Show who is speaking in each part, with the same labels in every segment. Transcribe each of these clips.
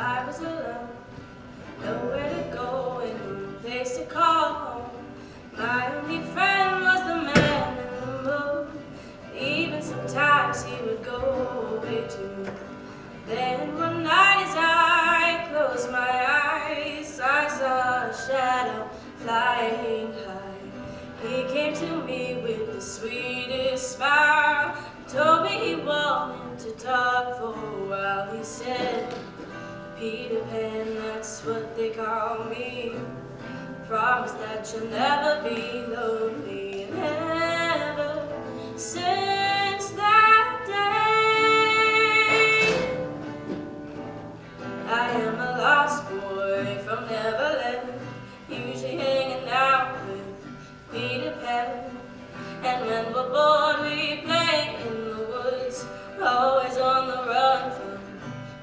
Speaker 1: I was alone, nowhere to go and no place to call home. My only friend was the man in the moon. Even sometimes he would go away too. Then one night as I closed my eyes, I saw a shadow flying high. He came to me with the sweetest smile. He told me he wanted to talk for a while. He said, Peter Pan, that's what they call me. Promise that you'll never be lonely. And ever since that day, I am a lost boy from Neverland, usually hanging out with Peter Pan. And when we're bored, we play in the woods, always on the run from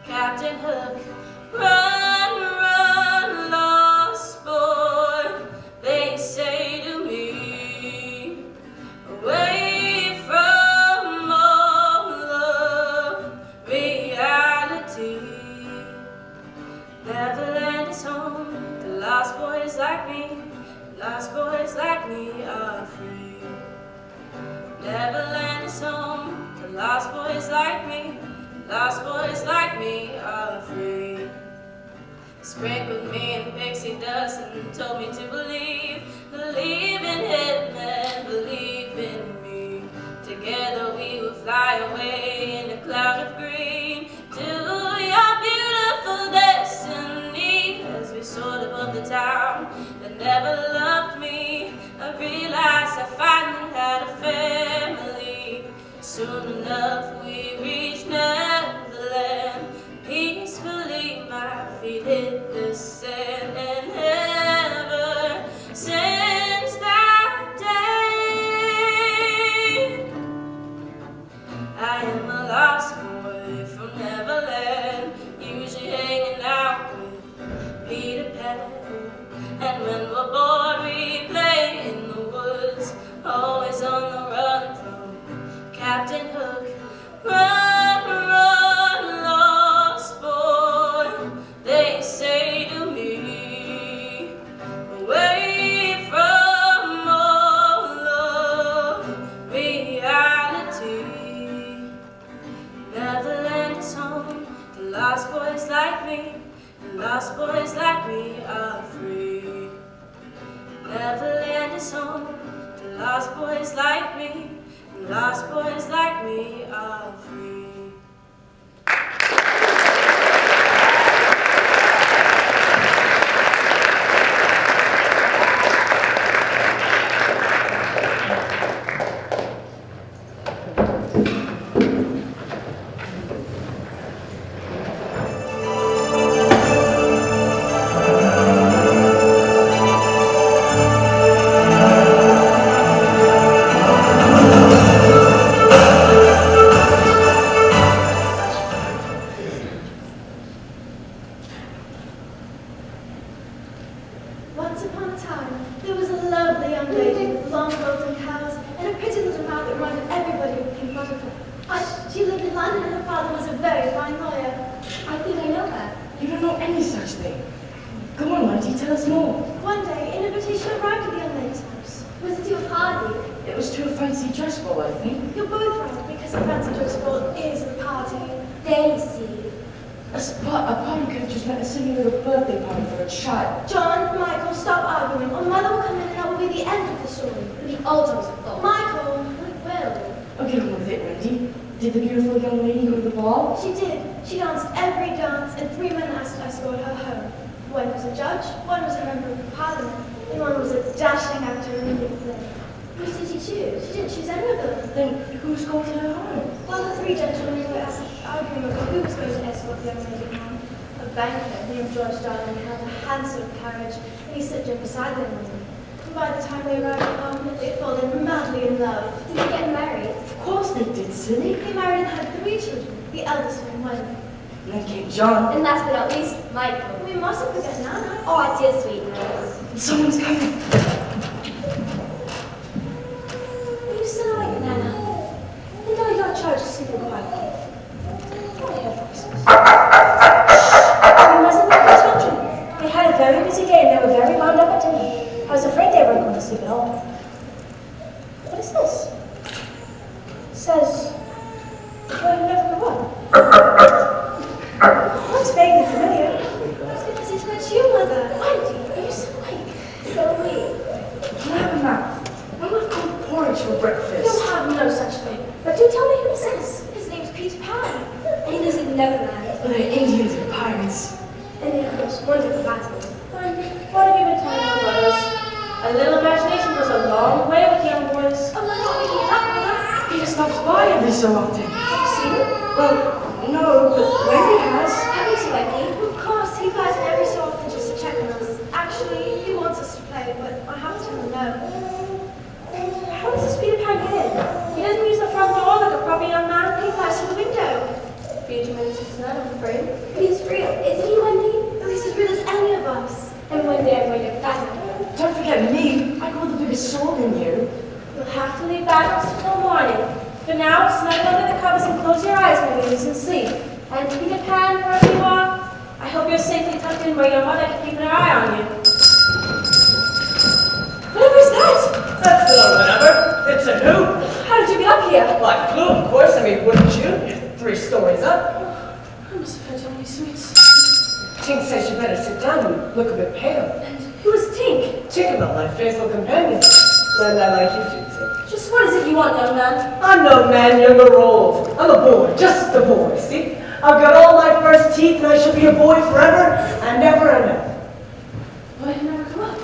Speaker 1: Captain Hook. Run, run, lost boy, they say to me, away from all the reality. Neverland is home, the lost boys like me, lost boys like me are free. Neverland is home, the lost boys like me, lost boys like me are free. Sprinkled me in pixie dust and told me to believe, believe in him and believe in me. Together we will fly away in a cloud of green to your beautiful destiny. As we soared above the town that never loved me, I realized I finally had a family. Soon enough we reached Neverland. Peacefully my feet hit the sand, and ever since that day, I am a lost boy from Neverland, usually hanging out with Peter Pan. And when we're bored, we play in the woods, always on the run from Captain Hook. Run, run, lost boy, they say to me, away from all of reality. Neverland is home, the lost boys like me, the lost boys like me are free. Neverland is home, the lost boys like me, the lost boys like me are free.
Speaker 2: Once upon a time, there was a lovely young lady with long golden curls and a pretty little mouth that reminded everybody of King Buttercup. She lived in London and her father was a very fine lawyer.
Speaker 3: I think I know her. You don't know any such thing. Go on, Wendy, tell us more.
Speaker 2: One day, an invitation arrived at the young lady's house. Was it to a party?
Speaker 3: It was to a fancy dress ball, I think.
Speaker 2: You're both right, because a fancy dress ball is a party.
Speaker 4: There you see.
Speaker 3: A party could have just meant a silly little birthday party for a child.
Speaker 2: John, Michael, stop arguing, or Mother will come in and that will be the end of the story.
Speaker 4: The old times are gone.
Speaker 2: Michael, we will.
Speaker 3: Okay, come with it, Wendy. Did the beautiful young lady go to the ball?
Speaker 2: She did. She danced every dance, and 3 men asked to escort her home. One was a judge, one was a member of Parliament, and one was a dashing actor in a big play.
Speaker 4: Who did she choose?
Speaker 2: She didn't choose any of them.
Speaker 3: Then who's going to her home?
Speaker 2: Well, the 3 gentlemen were arguing over who was going to escort the young lady home. A banker named George Darling had a handsome carriage, and he slipped in beside them. And by the time they arrived at home, they had fallen madly in love.
Speaker 4: Did they get married?
Speaker 3: Of course they did, silly.
Speaker 2: They married and had 3 children, the eldest one Wendy.
Speaker 3: And then came John.
Speaker 4: And last but not least, Michael.
Speaker 2: We mustn't forget Nana.
Speaker 4: Oh, dear sweet nose.
Speaker 3: Someone's coming.
Speaker 4: Are you still awake, Nana? I know you're in charge of sleeping quietly. I have Christmas.
Speaker 2: wonderful battle.
Speaker 1: What have you been telling my brothers? A little imagination goes a long way with young boys.
Speaker 2: Oh, we're not really up with us.
Speaker 3: He stops by every so often.
Speaker 2: Have you seen him?
Speaker 3: Well, no, but Wendy has.
Speaker 2: Have you seen Wendy? Of course, he flies in every so often just to check on us. Actually, he wants us to play, but I have to tell him no.
Speaker 1: How does this Peter Pan get in? He doesn't use the front door like a proper young man.
Speaker 2: He flies through the window.
Speaker 1: Benjamin is not afraid.
Speaker 2: But he's real, isn't he, Wendy? At least as real as any of us. And one day I'm going to pass him.
Speaker 3: Don't forget me. I got the biggest sword in you.
Speaker 1: You'll have to leave battles till morning. For now, snuggle under the covers and close your eyes, my babies, and sleep. And Peter Pan, wherever you are, I hope you're safely tucked in where your mother can keep an eye on you. Whatever is that?
Speaker 5: That's still whatever. It's a who.
Speaker 1: How did you get up here?
Speaker 5: Well, I flew, of course. I mean, wouldn't you? You're 3 stories up.
Speaker 1: I must have had so many sweets.
Speaker 5: Tink says you better sit down. You look a bit pale.
Speaker 1: And who is Tink?
Speaker 5: Tinkerbell, my faithful companion. And I like you too, Tink.
Speaker 1: Just what is it you want, young man?
Speaker 5: I'm no man, young or old. I'm a boy, just a boy, see? I've got all my first teeth and I shall be a boy forever and ever and ever.
Speaker 1: Why did you never come up?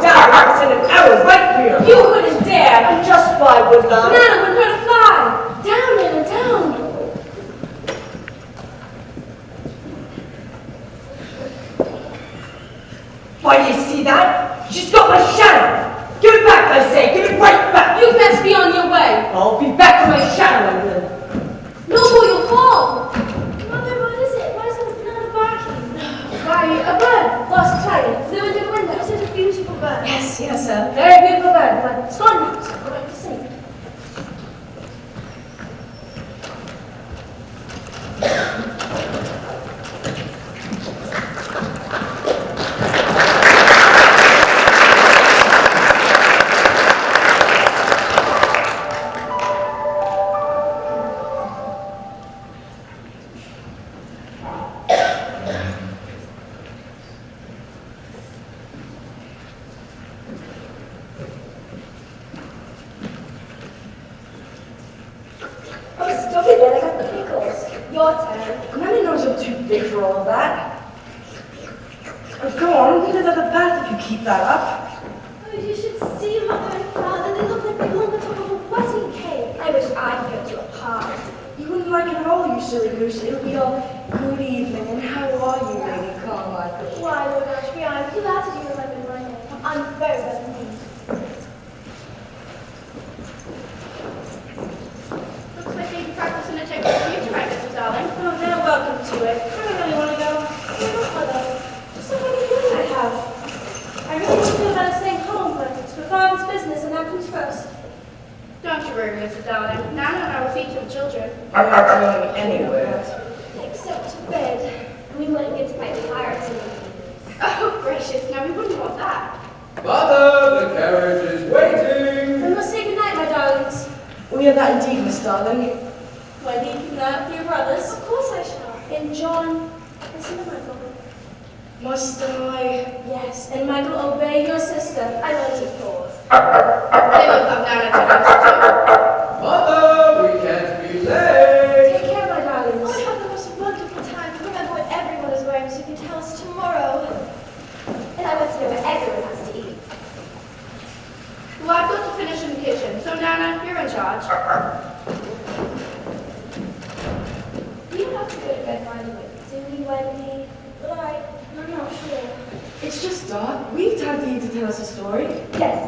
Speaker 5: Down, I'll send an arrow right for you.
Speaker 1: You wouldn't dare!
Speaker 5: I'm just 5 would not.
Speaker 1: Nana would hurt a fly! Down, Nana, down!
Speaker 5: Why, do you see that? She's got my shadow. Give it back, I say. Give it right back.
Speaker 1: You best be on your way!
Speaker 5: I'll be back to my shadow and then.
Speaker 1: No, boy, you'll fall!
Speaker 2: Mother, what is it? Why is there another barking?
Speaker 1: Why, a bird lost sight. Flew into the window.
Speaker 2: Is it a beautiful bird?
Speaker 1: Yes, yes, a very beautiful bird, but it's gone now, so go back to sleep.
Speaker 2: Oh, stop it, Nana. I got the pickles. Your turn.
Speaker 3: Granny knows I'm too big for all of that. Go on, get another bath if you keep that up.
Speaker 2: Oh, you should see Mother and Father. They look like they're on the top of a wedding cake. I wish I could go to a party.
Speaker 3: You wouldn't like it at all, you silly goose. It'll be all good evening and how are you, Lady Carmichael?
Speaker 2: Why, Lord Ashby, I'm glad that you remembered my name. I'm very well indeed.
Speaker 4: Looks like they've practiced in a check for the future, I guess, darling.
Speaker 1: Oh, now welcome to it. I don't really want to go.
Speaker 2: Oh, Mother.
Speaker 1: Just a funny feeling I have. I really don't feel about staying home, but it's for Father's business, and that comes first.
Speaker 4: Don't you worry, Mrs. Darling. Nana and I will see to the children.
Speaker 5: I'm not going anywhere.
Speaker 2: Except to bed. We wouldn't get to fight pirates in the
Speaker 4: Oh, gracious. Now, we wouldn't want that.
Speaker 6: Mother, the carriage is waiting.
Speaker 1: We must say goodnight, my darlings.
Speaker 3: We are that indeed, Miss Darling.
Speaker 1: Wendy, keep an eye out for your brothers.
Speaker 2: Of course I shall.
Speaker 1: And John, listen to Michael.
Speaker 3: Must I?
Speaker 1: Yes, and Michael, obey your sister.
Speaker 2: I want to pause.
Speaker 4: They will come down at your
Speaker 6: Mother, we can't be late.
Speaker 1: Take care, my
Speaker 2: I
Speaker 1: darlings.
Speaker 2: want to have the most wonderful time. Remember what everyone is wearing so you can tell us tomorrow. And I want to know what everyone has to eat.
Speaker 4: Well, I've got to finish in the kitchen, so Nana, you're in charge.
Speaker 2: We don't have to go to bed right away, do we, Wendy? But I'm not sure.
Speaker 3: It's just dark. We've time for you to tell us a story.
Speaker 2: Yes,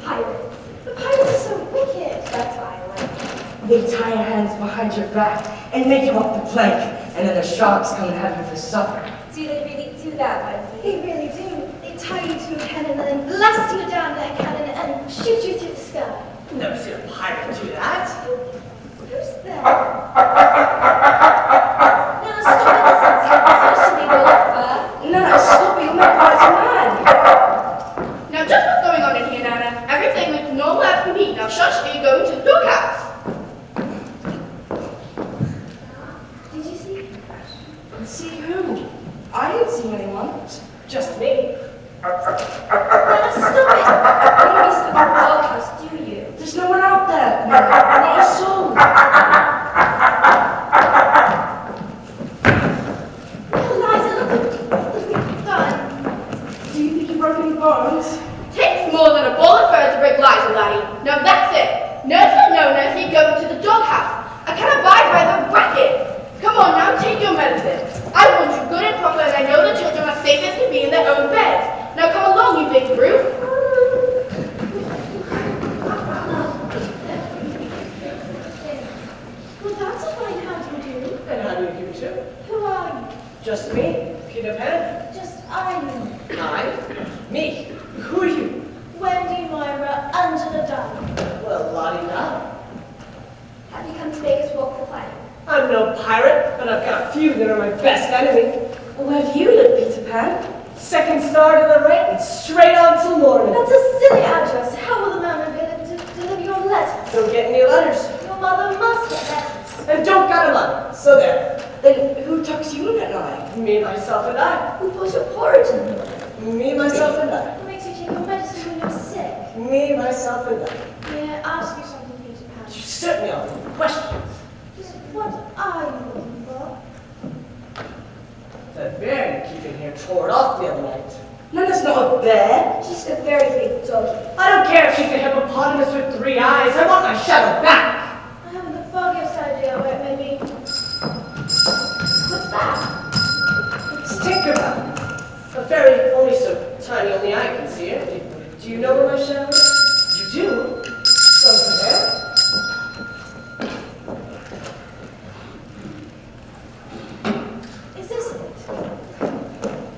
Speaker 2: pirates. The pirates are so wicked. That's why I like them.
Speaker 3: They tie your hands behind your back and make you walk the plank, and then the sharks come and have you for supper.
Speaker 2: Do they really do that, Wendy? They really do. They tie you to a cannon and then blast you down that cannon and shoot you through the sky.
Speaker 5: I've never seen a pirate do that.
Speaker 2: Who's that? Now stop it,
Speaker 1: Especially both,
Speaker 3: No, stop it. You'll make us mad.
Speaker 4: Now, just what's going on in here, Nana? Everything with normal as can be. Now, shush, or you go into the doghouse.
Speaker 2: Did you see?
Speaker 3: See who? I didn't see anyone.
Speaker 5: Just me.
Speaker 2: Now stop it.
Speaker 1: You don't be stuck in the doghouse, do you?
Speaker 3: There's no one out there. Not a soul.
Speaker 2: Well, that's a fine how do you do.
Speaker 5: And how do you do too?
Speaker 2: Who are you?
Speaker 5: Just me, Peter Pan.
Speaker 2: Just are you?
Speaker 5: Me. Who are you?
Speaker 2: Wendy Moira under the dome.
Speaker 5: Well, la-di-da.
Speaker 4: Have you come to make us walk the plank?
Speaker 5: I'm no pirate, but I've got a few that are my best enemy.
Speaker 3: Where do you live, Peter Pan?
Speaker 5: Second star to the right and straight on to morning.
Speaker 2: That's a silly address. How will the man be able to deliver your letters?
Speaker 5: Don't get any letters.
Speaker 2: Your mother must get letters.
Speaker 5: And don't got a letter. So there.
Speaker 3: Then who tucks you in at night?
Speaker 5: Me, myself, and I.
Speaker 2: Who put your porridge in the water?
Speaker 5: Me, myself, and I.
Speaker 2: Who makes you take your medicine when you're sick?
Speaker 5: Me, myself, and I.
Speaker 2: May I ask you something, Peter Pan?
Speaker 5: You certainly are. Questions.
Speaker 2: Just what are you looking for?
Speaker 5: The bear you keep in here tore it off the other night.
Speaker 3: No, that's not a bear.
Speaker 4: She's a very big dog.
Speaker 5: I don't care if she's a hippopotamus with 3 eyes. I want my shadow back.
Speaker 2: I haven't the foggiest idea where it may be.
Speaker 4: What's that?
Speaker 5: It's Tinkerbell. A fairy only so tiny only I can see her. Do you know where my shadow is? You do? Over there?
Speaker 2: Is this it?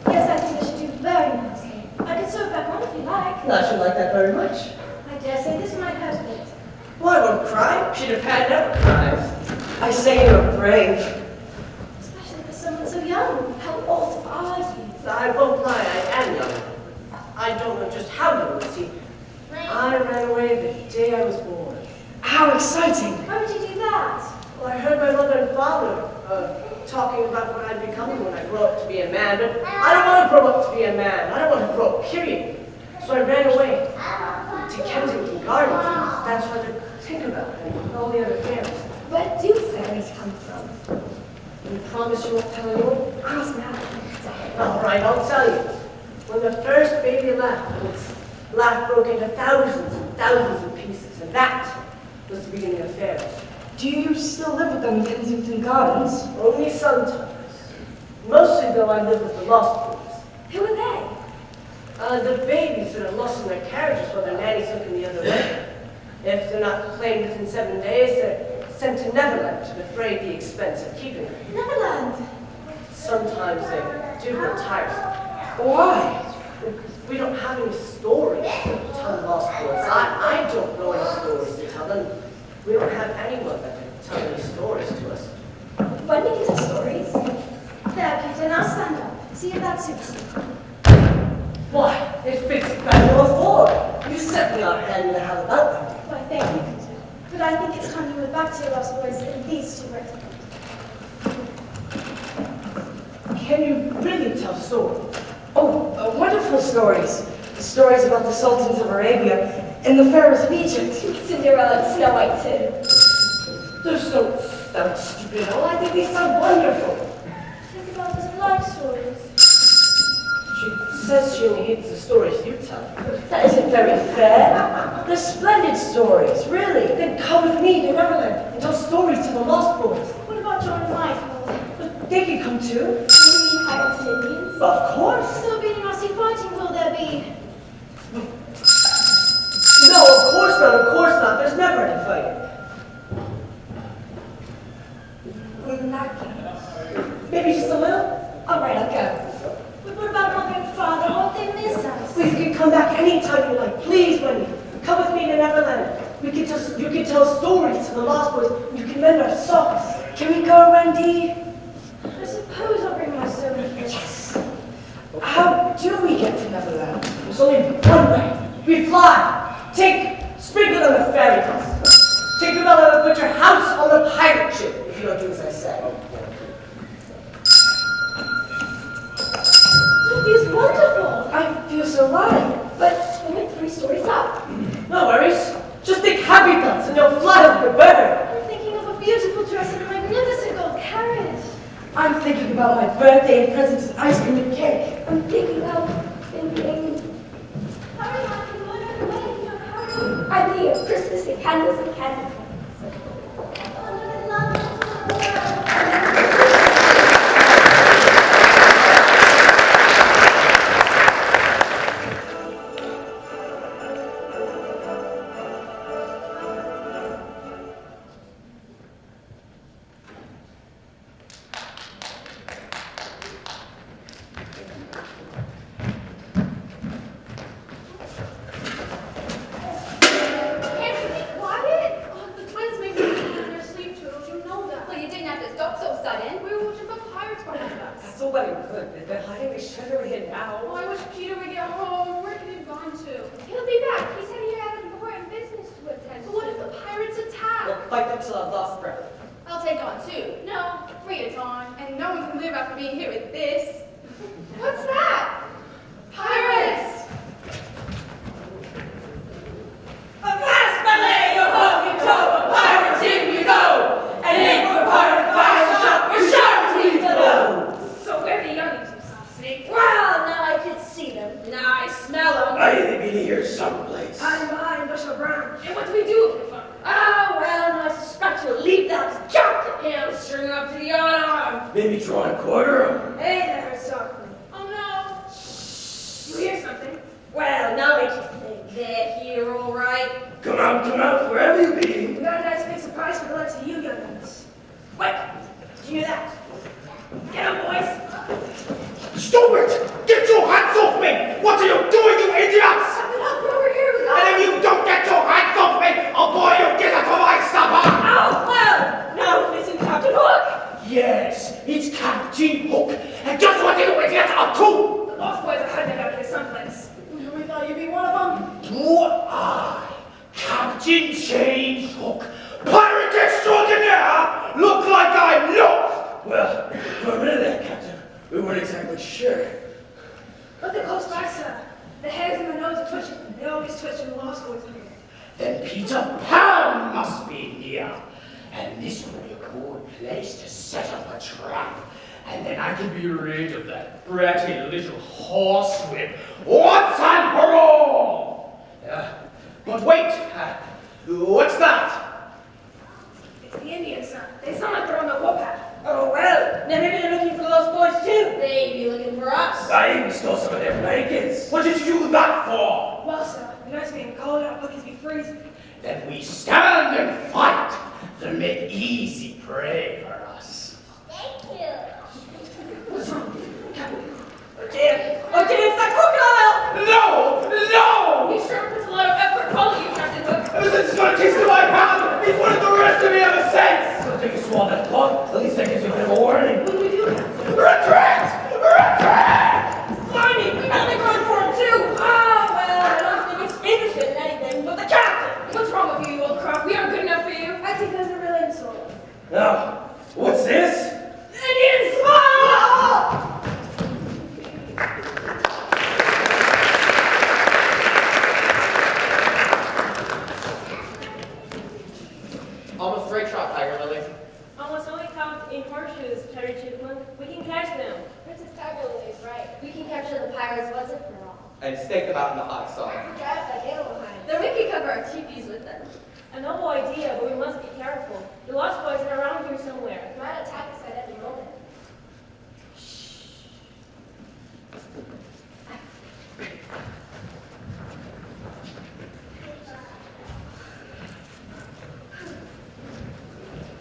Speaker 2: Yes, I think I should do very nicely. I could sew it back on if you like.
Speaker 5: I should like that very much.
Speaker 2: I dare say this might hurt a bit.
Speaker 5: Well, I won't cry. Peter Pan never cries.
Speaker 3: I say you're brave.
Speaker 2: Especially for someone so young.
Speaker 4: How old are you?
Speaker 5: I won't lie, I am young. I don't know just how young, you see. I ran away the day I was born.
Speaker 3: How exciting.
Speaker 2: Why would you do that?
Speaker 5: Well, I heard my mother and father talking about what I'd become when I grow up to be a man, but I don't want to grow up to be a man. I don't want to grow up, period. So I ran away to Kensington Gardens. That's where the Tinkerbell and all the other fairies.
Speaker 4: Where do fairies come from?
Speaker 5: You promise you won't tell anyone?
Speaker 4: Cross my heart.
Speaker 5: All right, I'll tell you. When the first baby laughed, and its laugh broke into thousands and thousands of pieces, and that was the beginning of fairies.
Speaker 3: Do you still live with them in Kensington Gardens?
Speaker 5: Only sometimes. Mostly, though, I live with the lost boys.
Speaker 4: Who are they?
Speaker 5: The babies that are lost in their carriages while their nanny's looking the other way. If they're not claimed within 7 days, they're sent to Neverland to defray the expense of keeping them.
Speaker 2: Neverland.
Speaker 5: Sometimes they do grow tiresome.
Speaker 3: Why?
Speaker 5: We don't have any stories to tell the lost boys. I don't know any stories to tell them. We don't have anyone that can tell any stories to us.
Speaker 4: Wendy can tell stories.
Speaker 2: There, Peter, now stand up. See if that suits you.
Speaker 5: Why, it fits Manual 4. You certainly aren't handing the hell about them.
Speaker 2: Why, thank you, Peter. But I think it's time you went back to your lost boys and these two were.
Speaker 5: Can you really tell stories?
Speaker 3: Oh, wonderful stories. The stories about the sultans of Arabia and the pharaohs of Egypt.
Speaker 4: Cinderella and Snow White too.
Speaker 5: Those don't sound stupid at all. I think they sound wonderful.
Speaker 2: Tinkerbell doesn't like stories.
Speaker 5: She says she only hates the stories you tell.
Speaker 3: That isn't very fair. They're splendid stories, really.
Speaker 5: Then come with me to Neverland and tell stories to the lost boys.
Speaker 2: What about John and Michael?
Speaker 5: But they can come too.
Speaker 4: You mean pirates and Indians?
Speaker 5: Of course.
Speaker 2: Will there be any nasty fighting? Will there be?
Speaker 5: No, of course not. Of course not. There's never any fighting.
Speaker 4: In that case.
Speaker 5: Maybe just a little.
Speaker 4: All right, I'll go.
Speaker 2: But what about Mother and Father? Won't they miss us?
Speaker 5: We can come back anytime you like. Please, Wendy. Come with me to Neverland. You can tell stories to the lost boys. You can mend our socks.
Speaker 3: Can we go, Wendy?
Speaker 2: I suppose I'll bring my sewing kit.
Speaker 3: Yes. How do we get to Neverland?
Speaker 5: There's only one way. We fly. Sprinkle on the fairy dust. Tinkerbell will put your house on the pirate ship if you don't do as I say.
Speaker 2: Sophie is wonderful.
Speaker 3: I feel so light.
Speaker 4: But we went 3 stories up.
Speaker 5: No worries. Just think happy thoughts and you'll fly like a bird.
Speaker 2: I'm thinking of a beautiful dress and a magnificent gold carriage.
Speaker 3: I'm thinking about my birthday and presents and ice cream and cake.
Speaker 4: I'm thinking thinking.
Speaker 2: Hurry, Michael, we're on the way. You're hurrying.
Speaker 4: I'm here, Christmas and candles and candy.
Speaker 2: Oh, look at London.
Speaker 4: butt in. We were watching for pirates behind us.
Speaker 3: That's all well and good. They've been hiding this shed over here now.
Speaker 4: Oh, I wish Peter would get home. Where could he have gone to?
Speaker 2: He'll be back. He said he had important business to attend to.
Speaker 4: But what if the pirates attack?
Speaker 3: We'll fight them till our last breath.
Speaker 4: I'll take on 2. No, 3 at a time. And no one can live after being hit with this. What's that? Pirates!
Speaker 3: Avast, ballet, your home, you toe, pirates, in you go! And aim for pirate fire shot, we're sure to leave below!
Speaker 4: So where are the youngins, you snake?
Speaker 2: Well, now I can see them.
Speaker 1: Now I smell them.
Speaker 6: They've been here someplace.
Speaker 2: Hiding behind Bushel Brown.
Speaker 4: And what do we do if we're fun?
Speaker 2: Oh, well, I suspect you'll leave that to Captain.
Speaker 1: Hamstring up to the arm.
Speaker 6: Maybe try and quarter them.
Speaker 2: Hey there, Softly.
Speaker 4: Oh no! You hear something?
Speaker 2: Well, now I can think.
Speaker 1: They're here, all right.
Speaker 6: Come out, wherever you be.
Speaker 2: We got a nice big surprise for the likes of you youngins. Wait, did you hear that? Get up, boys.
Speaker 6: Stop it! Get your hands off me! What are you doing, you idiots?
Speaker 2: Something up over here. We got
Speaker 6: And if you don't get your hands off me, I'll buy you dinner for my supper!
Speaker 2: Oh, well, now if it's in Captain Hook.
Speaker 6: Yes, it's Captain Hook. And just what you idiots up to?
Speaker 4: The lost boys are hiding out here someplace.
Speaker 2: We thought you'd be one of them.
Speaker 6: What I, Captain James Hook, pirate extraordinaire, look like I look? Well, for a minute there, Captain, we weren't exactly sure.
Speaker 2: Look at close by, sir. The hairs in the nose are twitching. They always twitch when the lost boys are here.
Speaker 6: Then Peter Pan must be here. And this would be a good place to set up a trap. And then I can be rid of that bratty little horsewhip once and for all. But wait, what's that?
Speaker 4: It's the Indians, son. They sound like they're on the warpath.
Speaker 3: Oh, well, now maybe they're looking for the lost boys too.
Speaker 1: They be looking for us.
Speaker 6: I even stole some of their blankets. What did you do that for?
Speaker 2: Well, sir, the nice being cold out because be freezing.
Speaker 6: Then we stand and fight to make easy prey for us.
Speaker 2: Thank you.
Speaker 3: What's wrong? Oh dear, it's that crocodile!
Speaker 6: No!
Speaker 1: He sure puts a lot of effort calling you, Captain Hook.
Speaker 6: This is gonna taste of my hand! He's wanted the rest of me ever since! I'll take a swallow of that plug. At least that gives you a bit of a warning.
Speaker 2: What do we do?
Speaker 6: Retreat! Retreat!
Speaker 1: Blimey, we got the gun for him too. Ah, well, I don't think it's interested in anything but the captain.
Speaker 4: What's wrong with you, you old crock? We aren't good enough for you.
Speaker 2: I think those are really insulting.
Speaker 6: Now, what's this?
Speaker 1: Indians! Ah!
Speaker 7: Almost straight shot, Tiger Lily.
Speaker 8: Almost only count in horseshoes, Terry Chipmunk. We can catch them.
Speaker 2: Princess Tiger is right. We can capture the pirates once and for all.
Speaker 7: And stake them out in the hot sun.
Speaker 2: Drive like animal hides.
Speaker 1: Then we can cover our teepees with them.
Speaker 8: A noble idea, but we must be careful. The lost boys are around here somewhere.
Speaker 2: They might attack us at any moment.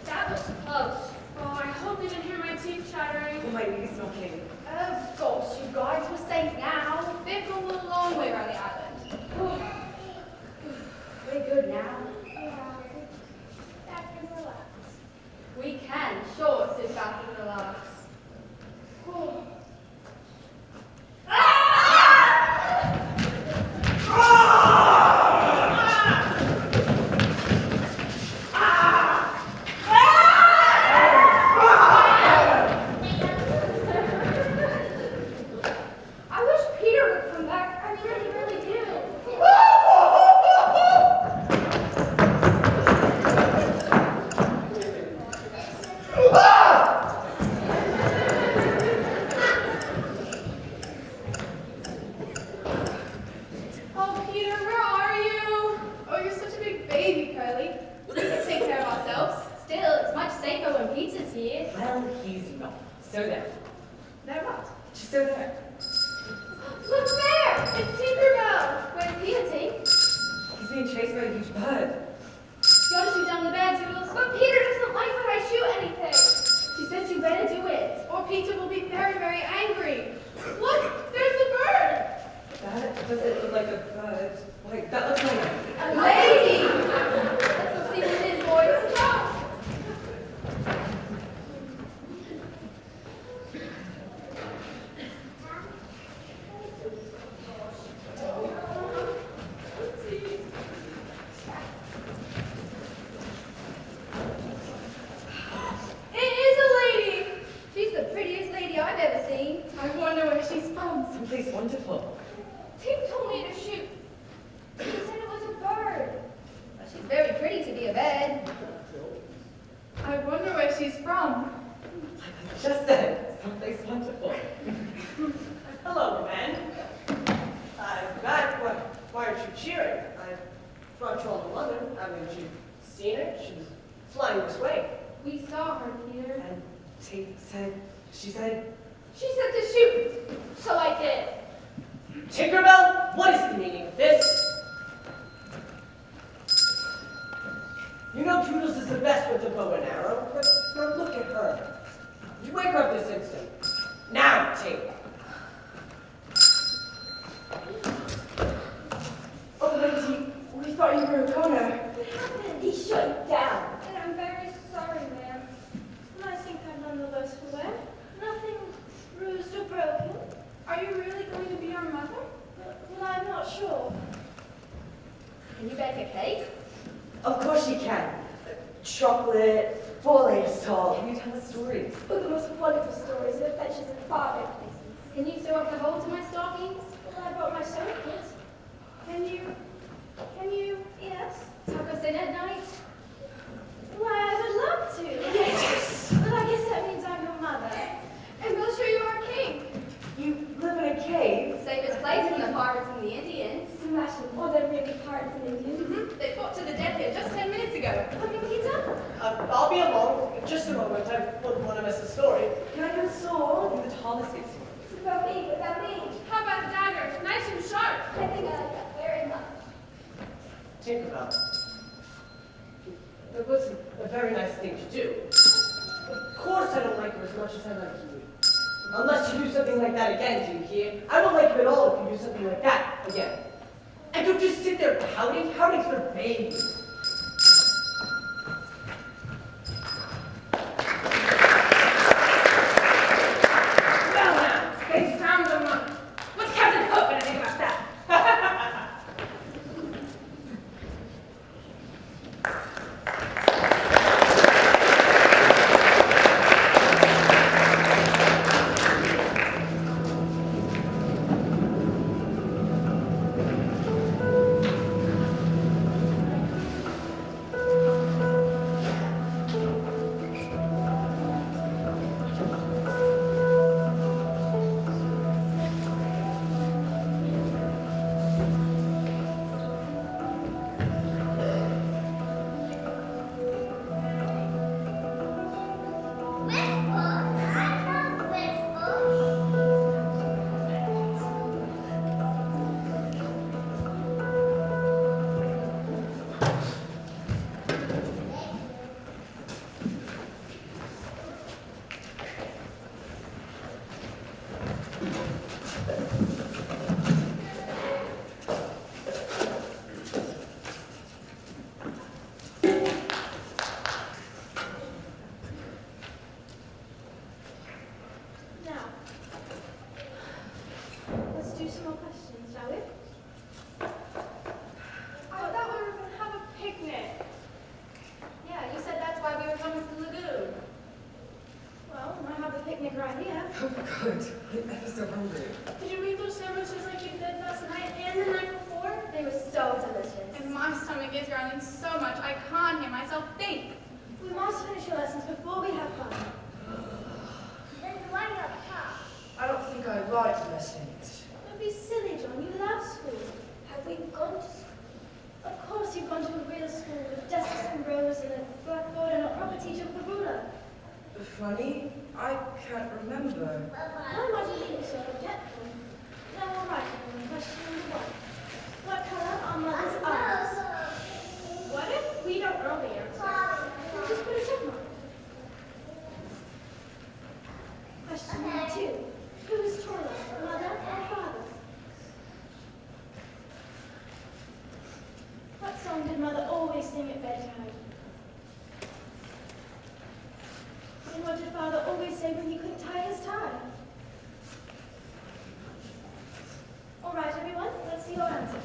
Speaker 1: That was close.
Speaker 8: Oh, I hope you didn't hear my teeth chattering.
Speaker 3: Oh, my knees not kidding.
Speaker 4: Of course, you guys were safe now. They've gone a long way around the island.
Speaker 1: We're good now.
Speaker 2: Back and relax.
Speaker 4: We can sure sit back and relax.
Speaker 2: I wish Peter would come back. I really, really do.
Speaker 4: Oh, Peter, where are you? Oh, you're such a big baby, Curly. We can take care of ourselves. Still, it's much safer when Peter's here.
Speaker 3: Well, he's not. So there.
Speaker 4: They're what?
Speaker 3: Just so there.
Speaker 4: Look there! It's Tinkerbell! Where's Peter, Tink?
Speaker 3: He's being chased by a huge bird.
Speaker 4: You ought to shoot down the bad Toodles. But Peter doesn't like when I shoot anything. She says you better do it, or Peter will be very, very angry. Look, there's the bird!
Speaker 3: That doesn't look like a bird. Like, that looks like...
Speaker 4: A lady! Let's go see what it is, boys. Go!
Speaker 5: seen her? She was flying this way.
Speaker 4: We saw her, Peter.
Speaker 5: And Tate said, she said,
Speaker 4: She said to shoot, so I did.
Speaker 5: Tinkerbell, what is the meaning of this? You know Toodles is the best with the bow and arrow, but now look at her. You wake her up this instant. Now, Tate.
Speaker 3: Oh, Wendy, we thought you were a goner.
Speaker 2: He shut down.
Speaker 4: And I'm very sorry, ma'am.
Speaker 2: I think I'm none the worse for wear. Nothing bruised or broken.
Speaker 4: Are you really going to be our mother?
Speaker 2: Well, I'm not sure.
Speaker 4: Can you bake a cake?
Speaker 3: Of course she can. Chocolate, 4 layers tall. You tell us stories.
Speaker 4: Oh, the most wonderful stories of adventures in far better places. Can you sew up the holes in my stockings?
Speaker 2: Well, I brought my sewing kit. Can you, yes?
Speaker 4: Tuck us in at night?
Speaker 2: Why, I would love to.
Speaker 3: Yes!
Speaker 2: But I guess that means I'm your mother.
Speaker 4: And we'll show you our king.
Speaker 3: You live in a cave.
Speaker 4: Safest place from the pirates and the Indians.
Speaker 2: Smashing. Oh, they're really pirates and Indians.
Speaker 4: They fought to the death here just 10 minutes ago.
Speaker 2: Coming, Peter?
Speaker 5: I'll be along in just a moment. I wouldn't want to miss the story.
Speaker 3: Can I get a sword? You're the tallest it's
Speaker 2: It's about me, without me.
Speaker 4: How about a dagger? Nice and sharp.
Speaker 2: I think I like that very much.
Speaker 5: Tinkerbell. That was a very nice thing to do. Of course I don't like her as much as I like you. Unless you do something like that again, do you hear? I won't like you at all if you do something like that again. And don't just sit there pouting for babies.
Speaker 8: Well now, they found the money. What's Captain Hook gonna think about that?
Speaker 2: Now, let's do some more questions, shall we?
Speaker 4: I thought we were going to have a picnic. Yeah, you said that's why we were coming to the lagoon.
Speaker 2: Well, I have a picnic right here.
Speaker 3: Oh, good. I'm so hungry.
Speaker 8: Did you eat those sandwiches like you did last night and the night before?
Speaker 2: They were so delicious.
Speaker 4: And my stomach is growling so much I can't hear myself think.
Speaker 2: We must finish your lessons before we have fun.
Speaker 3: I don't think I like lessons.
Speaker 2: Don't be silly, John. You love school. Have we gone to school? Of course you've gone to a real school with desks and rows and a blackboard and a proper teacher with a ruler.
Speaker 3: Funny, I can't remember.
Speaker 2: Why might you think so forgetful? Now, all right, everyone. Question number 1. What color are mother's eyes?
Speaker 8: What if we don't know the answer?
Speaker 2: Then just put a check mark. Question number 2. Who is taller, mother or father? What song did mother always sing at bedtime? And what did father always say when he couldn't tie his tie? All right, everyone, let's see your answers.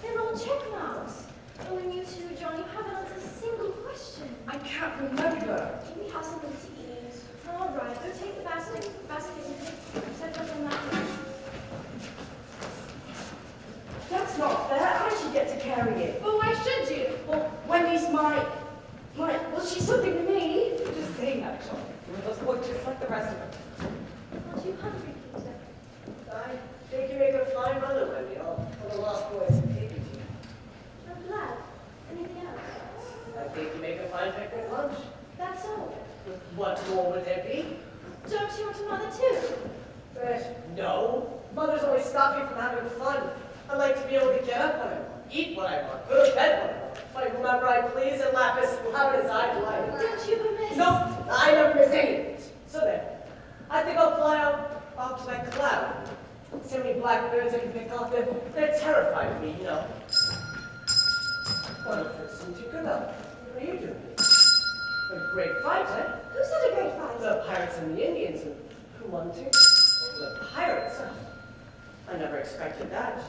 Speaker 2: They're all check marks. Oh, and you too, John, you haven't answered a single question.
Speaker 3: I can't remember.
Speaker 2: Can we have something to eat? All right, go take the basket and set it up on that bench.
Speaker 3: That's not fair. I should get to carry it.
Speaker 4: But why should you?
Speaker 3: Well, Wendy's my, well, she's something to me.
Speaker 2: hungry, Peter?
Speaker 5: I think you make a fine mother, Wendy. All the lost boys and babies.
Speaker 2: I'm glad. Anything else?
Speaker 5: I think you make a fine picnic lunch.
Speaker 2: That's all.
Speaker 5: What more would there be?
Speaker 2: Don't you want a mother too?
Speaker 5: No. Mothers always stop me from having fun. I like to be able to get up when I want, eat what I want, go to bed when I want, fight whomever I please, and laugh as loud as I like.
Speaker 2: Don't you miss?
Speaker 5: No, I never miss anything. So there. I think I'll fly out off to that cloud. So many blackbirds I can pick off. They're terrified of me, you know. Well, listen to good luck. What are you doing? A great fight, eh?
Speaker 2: Who said a great fight?
Speaker 5: The pirates and the Indians, and who won too? The pirates? I never expected that.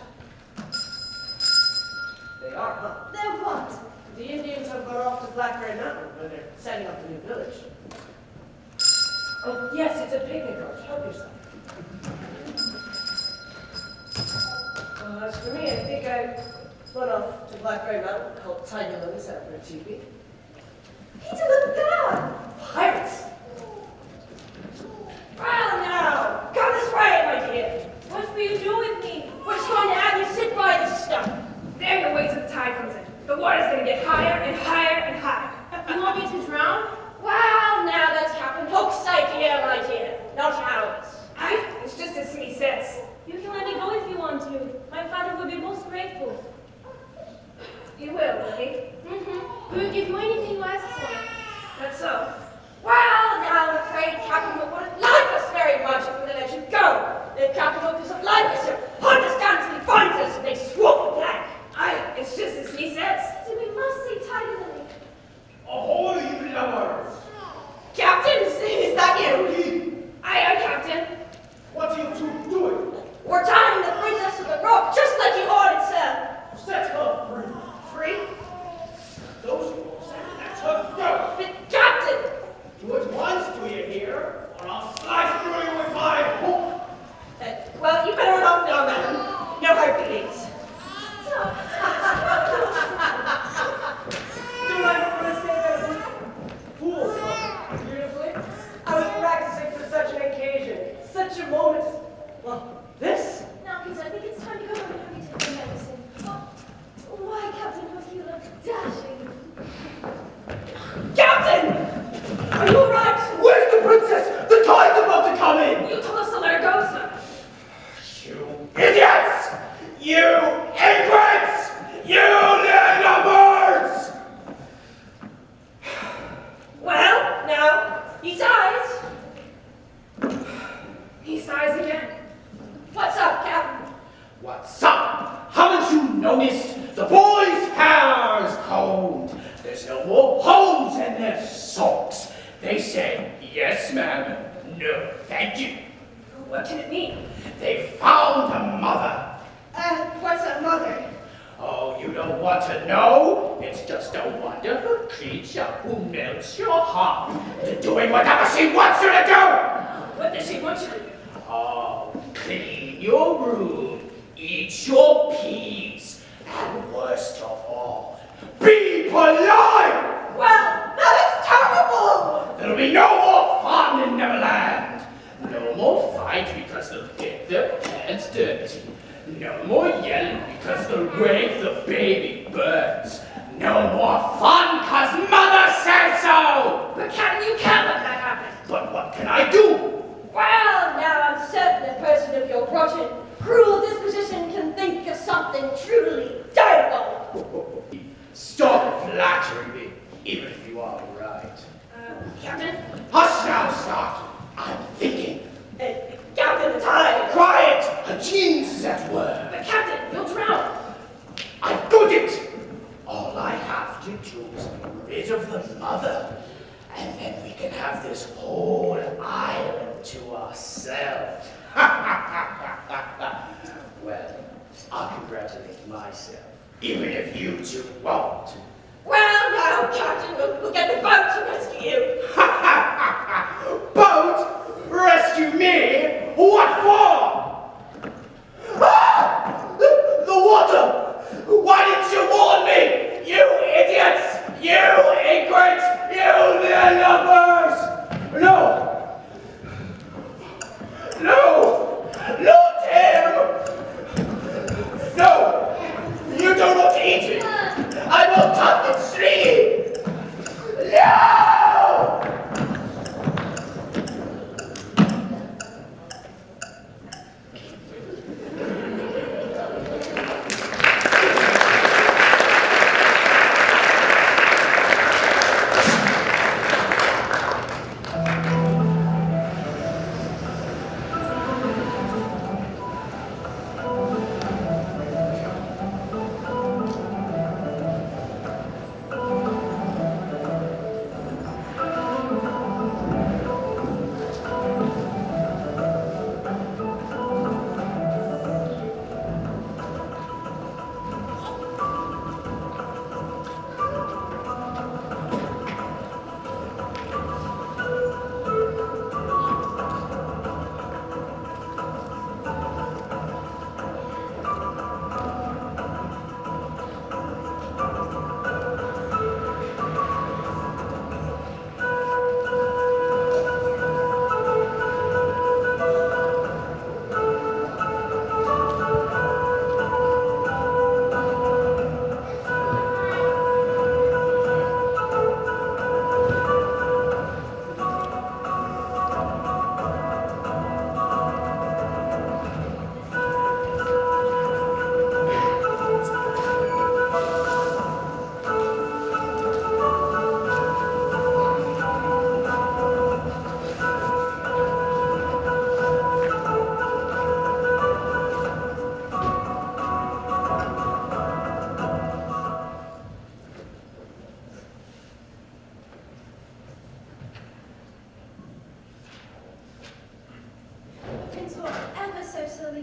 Speaker 5: They are, huh?
Speaker 2: They're what?
Speaker 5: The Indians have gone off to Blackberry Mountain, where they're setting up a new village. Oh, yes, it's a picnic lunch. Help yourself. As for me, I think I went off to Blackberry Mountain, helped Tiger Lily set up her teepee.
Speaker 2: Peter, look there!
Speaker 5: Pirates!
Speaker 8: Well, now, come this way, my dear. What will you do with me? We're just going to have you sit by this stuff. There you wait till the tide comes in. The water's going to get higher and higher and higher. You want me to drown? Well, now that's Captain Hook's idea, my dear. Not ours. It's just as he says.
Speaker 1: You can let me go if you want to. My father would be most grateful.
Speaker 8: You will, will he?
Speaker 1: Mm-hmm. We will give you anything you ask for.
Speaker 8: That's so. Well, now I'm afraid Captain Hook wouldn't like us very much if we let you go. If Captain Hook doesn't like us, he'll hunt us down till he finds us and makes us walk the plank. It's just as he says.
Speaker 2: So we must see Tiger Lily.
Speaker 6: Ahoy, you lovers!
Speaker 8: Captain, is that you? Aye, Captain.
Speaker 6: What are you two doing?
Speaker 8: We're tying the princess to the rope, just like you ordered, sir.
Speaker 6: Set her free.
Speaker 8: Free?
Speaker 6: Those folks said let her go.
Speaker 8: But, Captain!
Speaker 6: Do it once, do you hear? Or I'll slice through you with my hook.
Speaker 8: Well, you better not know, madam. No hard feelings.
Speaker 5: Do I make a mistake? Fools, beautifully. I was practicing for such an occasion, such a moment. Well, this?
Speaker 2: Now, Peter, I think it's time to go home and have you take your medicine. Oh, why, Captain Hook, you look dashing.
Speaker 8: Captain! Are you all right?
Speaker 6: Where's the princess? The tide's about to come in.
Speaker 8: You told us to let her go, sir.
Speaker 6: You idiots! You ingrates! You numbers!
Speaker 8: Well, now, he sighs. He sighs again. What's up, Captain?
Speaker 6: What's up? Haven't you noticed? The boys' hair's combed. There's no more holes in their socks. They say, yes, ma'am. No, thank you.
Speaker 8: What can it mean?
Speaker 6: They found a mother.
Speaker 8: What's a mother?
Speaker 6: Oh, you don't want to know? It's just a wonderful creature who melts your heart to doing whatever she wants you to do.
Speaker 8: What does she want you to do?
Speaker 6: Oh, clean your room, eat your peas, and worst of all, be polite!
Speaker 8: Well, that is terrible!
Speaker 6: There'll be no more fun in Neverland. No more fight because they'll get their pants dirty. No more yelling because they'll wake the baby birds. No more fun cause mother says so!
Speaker 8: But Captain, you can't let that happen.
Speaker 6: But what can I do?
Speaker 8: Well, now I'm certain a person of your rotten, cruel disposition can think of something truly diabolical.
Speaker 6: Stop flattering me, even if you are right.
Speaker 8: Captain?
Speaker 6: Hush now, Scott. I'm thinking.
Speaker 8: Captain, the tide!
Speaker 6: Quiet! A genius is at work.
Speaker 8: But Captain, you'll drown.
Speaker 6: I've got it! All I have to do is be rid of the mother, and then we can have this whole island to ourselves. Well, I'll congratulate myself, even if you two won't.
Speaker 8: Well, now, Captain, we'll get the boat to rescue you.
Speaker 6: Boat? Rescue me? What for? Ah! The water! Why didn't you warn me? You idiots! You ingrates! You lovers! No! No!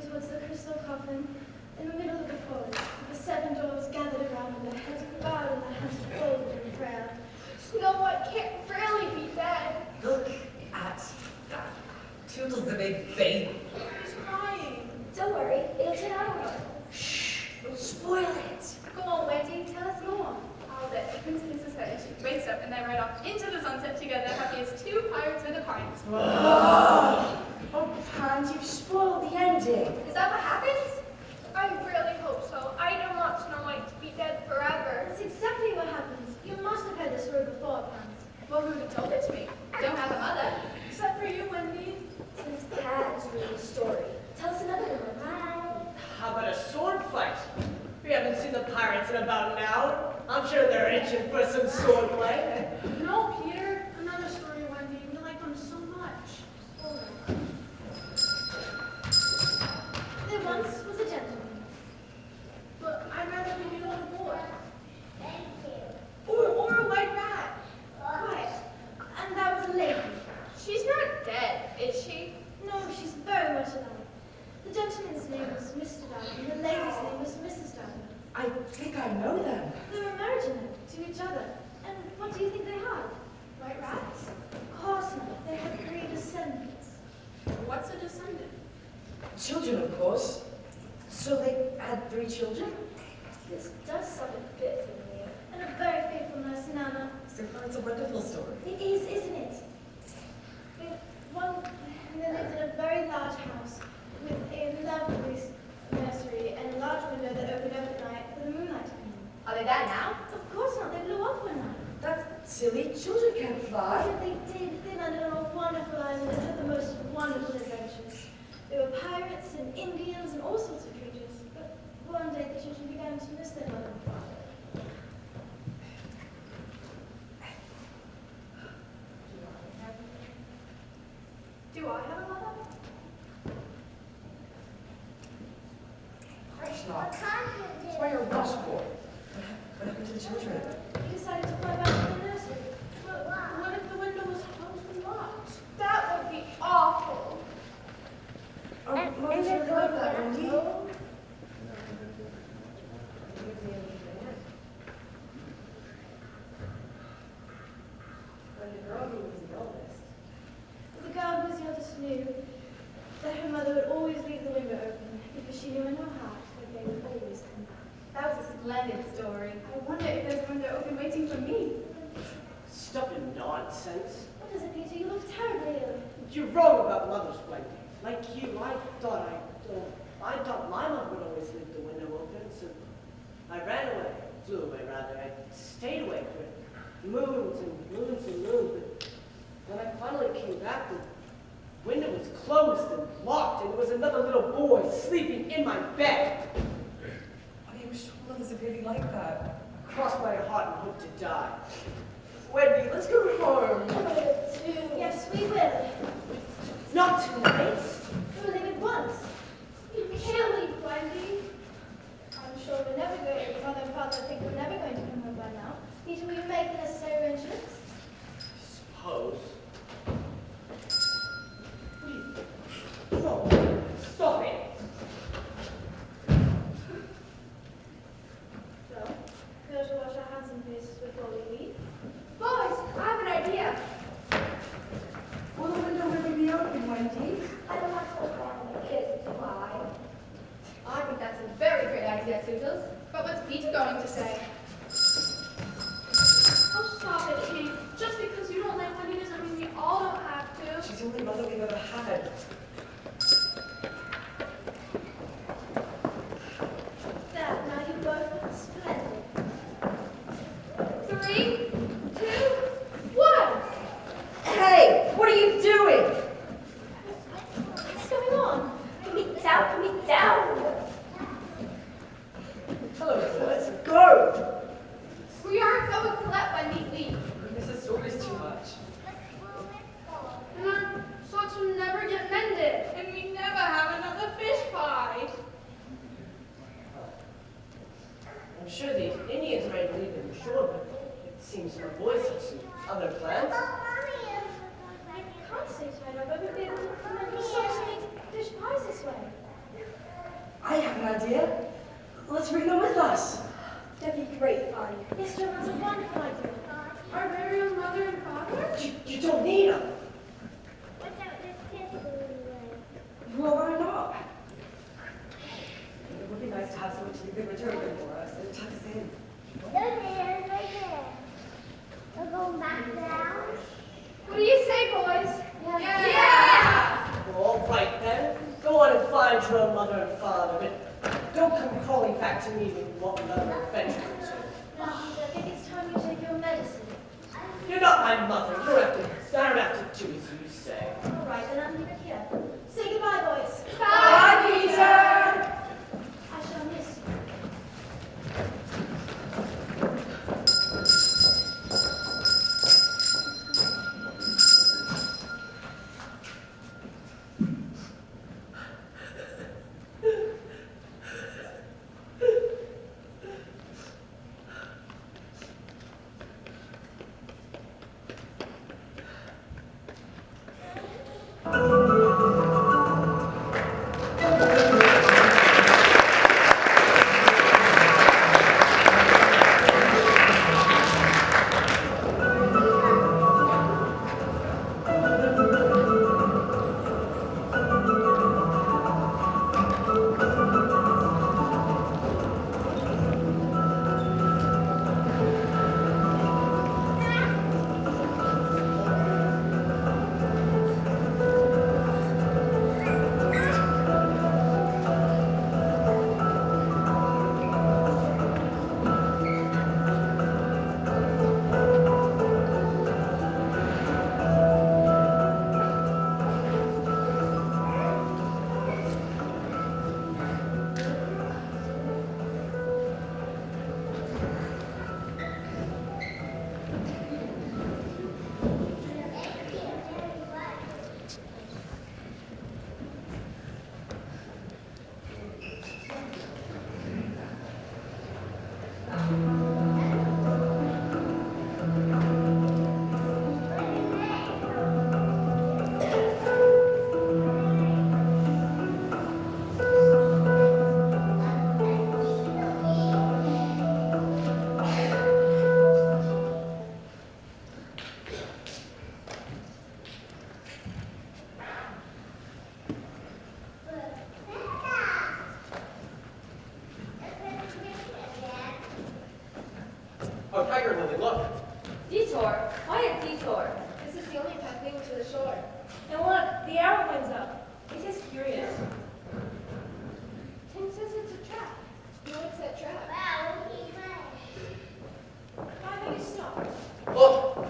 Speaker 2: towards the crystal coffin in the middle of the forest. The 7 dwarfs gathered around with their heads bowed and their hands folded in prayer.
Speaker 4: Snow White can't really be dead.
Speaker 3: Look at that. Toodles the big baby.
Speaker 4: He's crying.
Speaker 9: Don't worry, it'll turn out all right.
Speaker 3: Shh, don't spoil it.
Speaker 4: Go on, Wendy, tell us more. I'll bet the prince kisses her and she wakes up and they ride off into the sunset together, happy as 2 pirates with a pint.
Speaker 3: Oh, Pant, you've spoiled the ending.
Speaker 4: Is that what happens? I really hope so. I don't want Snow White to be dead forever.
Speaker 2: That's exactly what happens. You must have heard this story before, Pans.
Speaker 4: Well, who would have told it to me? Don't have a mother. Except for you, Wendy.
Speaker 9: Since Pat's reading the story, tell us another one.
Speaker 5: How about a sword fight? We haven't seen the pirates in about an hour. I'm sure they're itching for some sword play.
Speaker 4: No, Peter. Another story, Wendy. We like them so much.
Speaker 2: There once was a gentleman.
Speaker 4: But I'd rather be a little boy. Or a white rat.
Speaker 2: Right. And that was a lady.
Speaker 4: She's not dead, is she?
Speaker 2: No, she's very much alive. The gentleman's name was Mr. Darwin, and the lady's name was Mrs. Darwin.
Speaker 3: I think I know them.
Speaker 2: They were married to each other. And what do you think they had?
Speaker 4: White rats?
Speaker 2: Of course not. They had 3 descendants.
Speaker 4: What's a descendant?
Speaker 3: Children, of course. So they had 3 children?
Speaker 9: This does sound a bit familiar.
Speaker 2: And a very faithful nurse, Nana.
Speaker 3: It's a wonderful story.
Speaker 2: It is, isn't it? They lived in a very large house with a lovely nursery and a large window that opened up at night for the moonlight to come in.
Speaker 4: Are they there now?
Speaker 2: Of course not. They blew off one night.
Speaker 3: That's silly. Children can't fly.
Speaker 2: But they did. They landed on a wonderful island and had the most wonderful adventures. There were pirates and Indians and all sorts of creatures. But one day the children began to miss their mother and father.
Speaker 4: Do I have a mother?
Speaker 3: Of course not. That's why you're a busboy. What happened to the children?
Speaker 2: He decided to fly back to the nursery.
Speaker 4: But what if the window was closed and locked? That would be awful.
Speaker 3: Oh, Mother's really like that, Wendy.
Speaker 5: When the girl who was the eldest.
Speaker 2: The girl who was the eldest knew that her mother would always leave the window open because she knew in her heart that they would always come back.
Speaker 4: That was a splendid story. I wonder if there's a window open waiting for me.
Speaker 5: Stop your nonsense.
Speaker 2: What is it, Peter? You look terribly ill.
Speaker 5: You're wrong about Mother's Wendy. Like you, I thought my mother would always leave the window open, so I ran away, flew away rather. I stayed away for moons and moons and moons, but when I finally came back, the window was closed and locked, and there was another little boy sleeping in my bed.
Speaker 3: I wish Mother's a baby like that.
Speaker 5: I crossed my heart and hoped to die. Wendy, let's go home.
Speaker 2: Yes, we will.
Speaker 5: Not tonight.
Speaker 2: We'll leave at once.
Speaker 4: You can't leave, Wendy.
Speaker 2: I'm sure we're never going to, Mother and Father think we're never going to come home by now. Peter, will you make the necessary arrangements?
Speaker 5: Suppose. No, stop it.
Speaker 2: So, we ought to wash our hands and faces before we leave.
Speaker 4: Boys, I have an idea.
Speaker 3: Will the window really be open, Wendy?
Speaker 9: I don't have to let the kids fly.
Speaker 4: I think that's a very great idea, Toodles. But what's Peter going to say? Oh, stop it, Pete. Just because you don't like Wendy doesn't mean we all don't have to.
Speaker 3: She's the only mother we've ever had.
Speaker 2: There, now you both look splendid.
Speaker 4: 3, 2, 1.
Speaker 3: Hey, what are you doing?
Speaker 2: What's going on?
Speaker 9: Put me down.
Speaker 5: Hello, let's go.
Speaker 4: We aren't going to let Wendy leave.
Speaker 3: This story's too much.
Speaker 4: And our socks will never get mended. And we never have another fish pie.
Speaker 5: I'm sure the Indians are ready to leave them shore, but it seems my boys have some other plans.
Speaker 2: I can't stay tied up. I've been able to remember so many fish pies this way.
Speaker 5: idea. Let's bring them with us.
Speaker 2: That'd be great fun. Yes, Joe, that's a wonderful idea.
Speaker 4: Our very own mother and father?
Speaker 5: You don't need them. Well, why not?
Speaker 3: It would be nice to have someone to be return them for us and tuck us in.
Speaker 4: What do you say, boys?
Speaker 5: Well, all right then. Go on and find your own mother and father, but don't come crawling back to me with what another adventure is.
Speaker 2: Now, Peter, I think it's time you take your medicine.
Speaker 5: You're not my mother. I don't have to do as you say.
Speaker 2: All right, then I'll leave it here. Say goodbye, boys.
Speaker 8: Bye, Peter.
Speaker 2: I shall miss you.
Speaker 7: Oh, Tiger Lily, look.
Speaker 8: Detour? Why a detour?
Speaker 4: This is the only path leading to the shore.
Speaker 8: And look, the arrow wind's up. It's just curious.
Speaker 4: Tim says it's a trap. What's that trap?
Speaker 2: Why don't you stop?
Speaker 7: Look.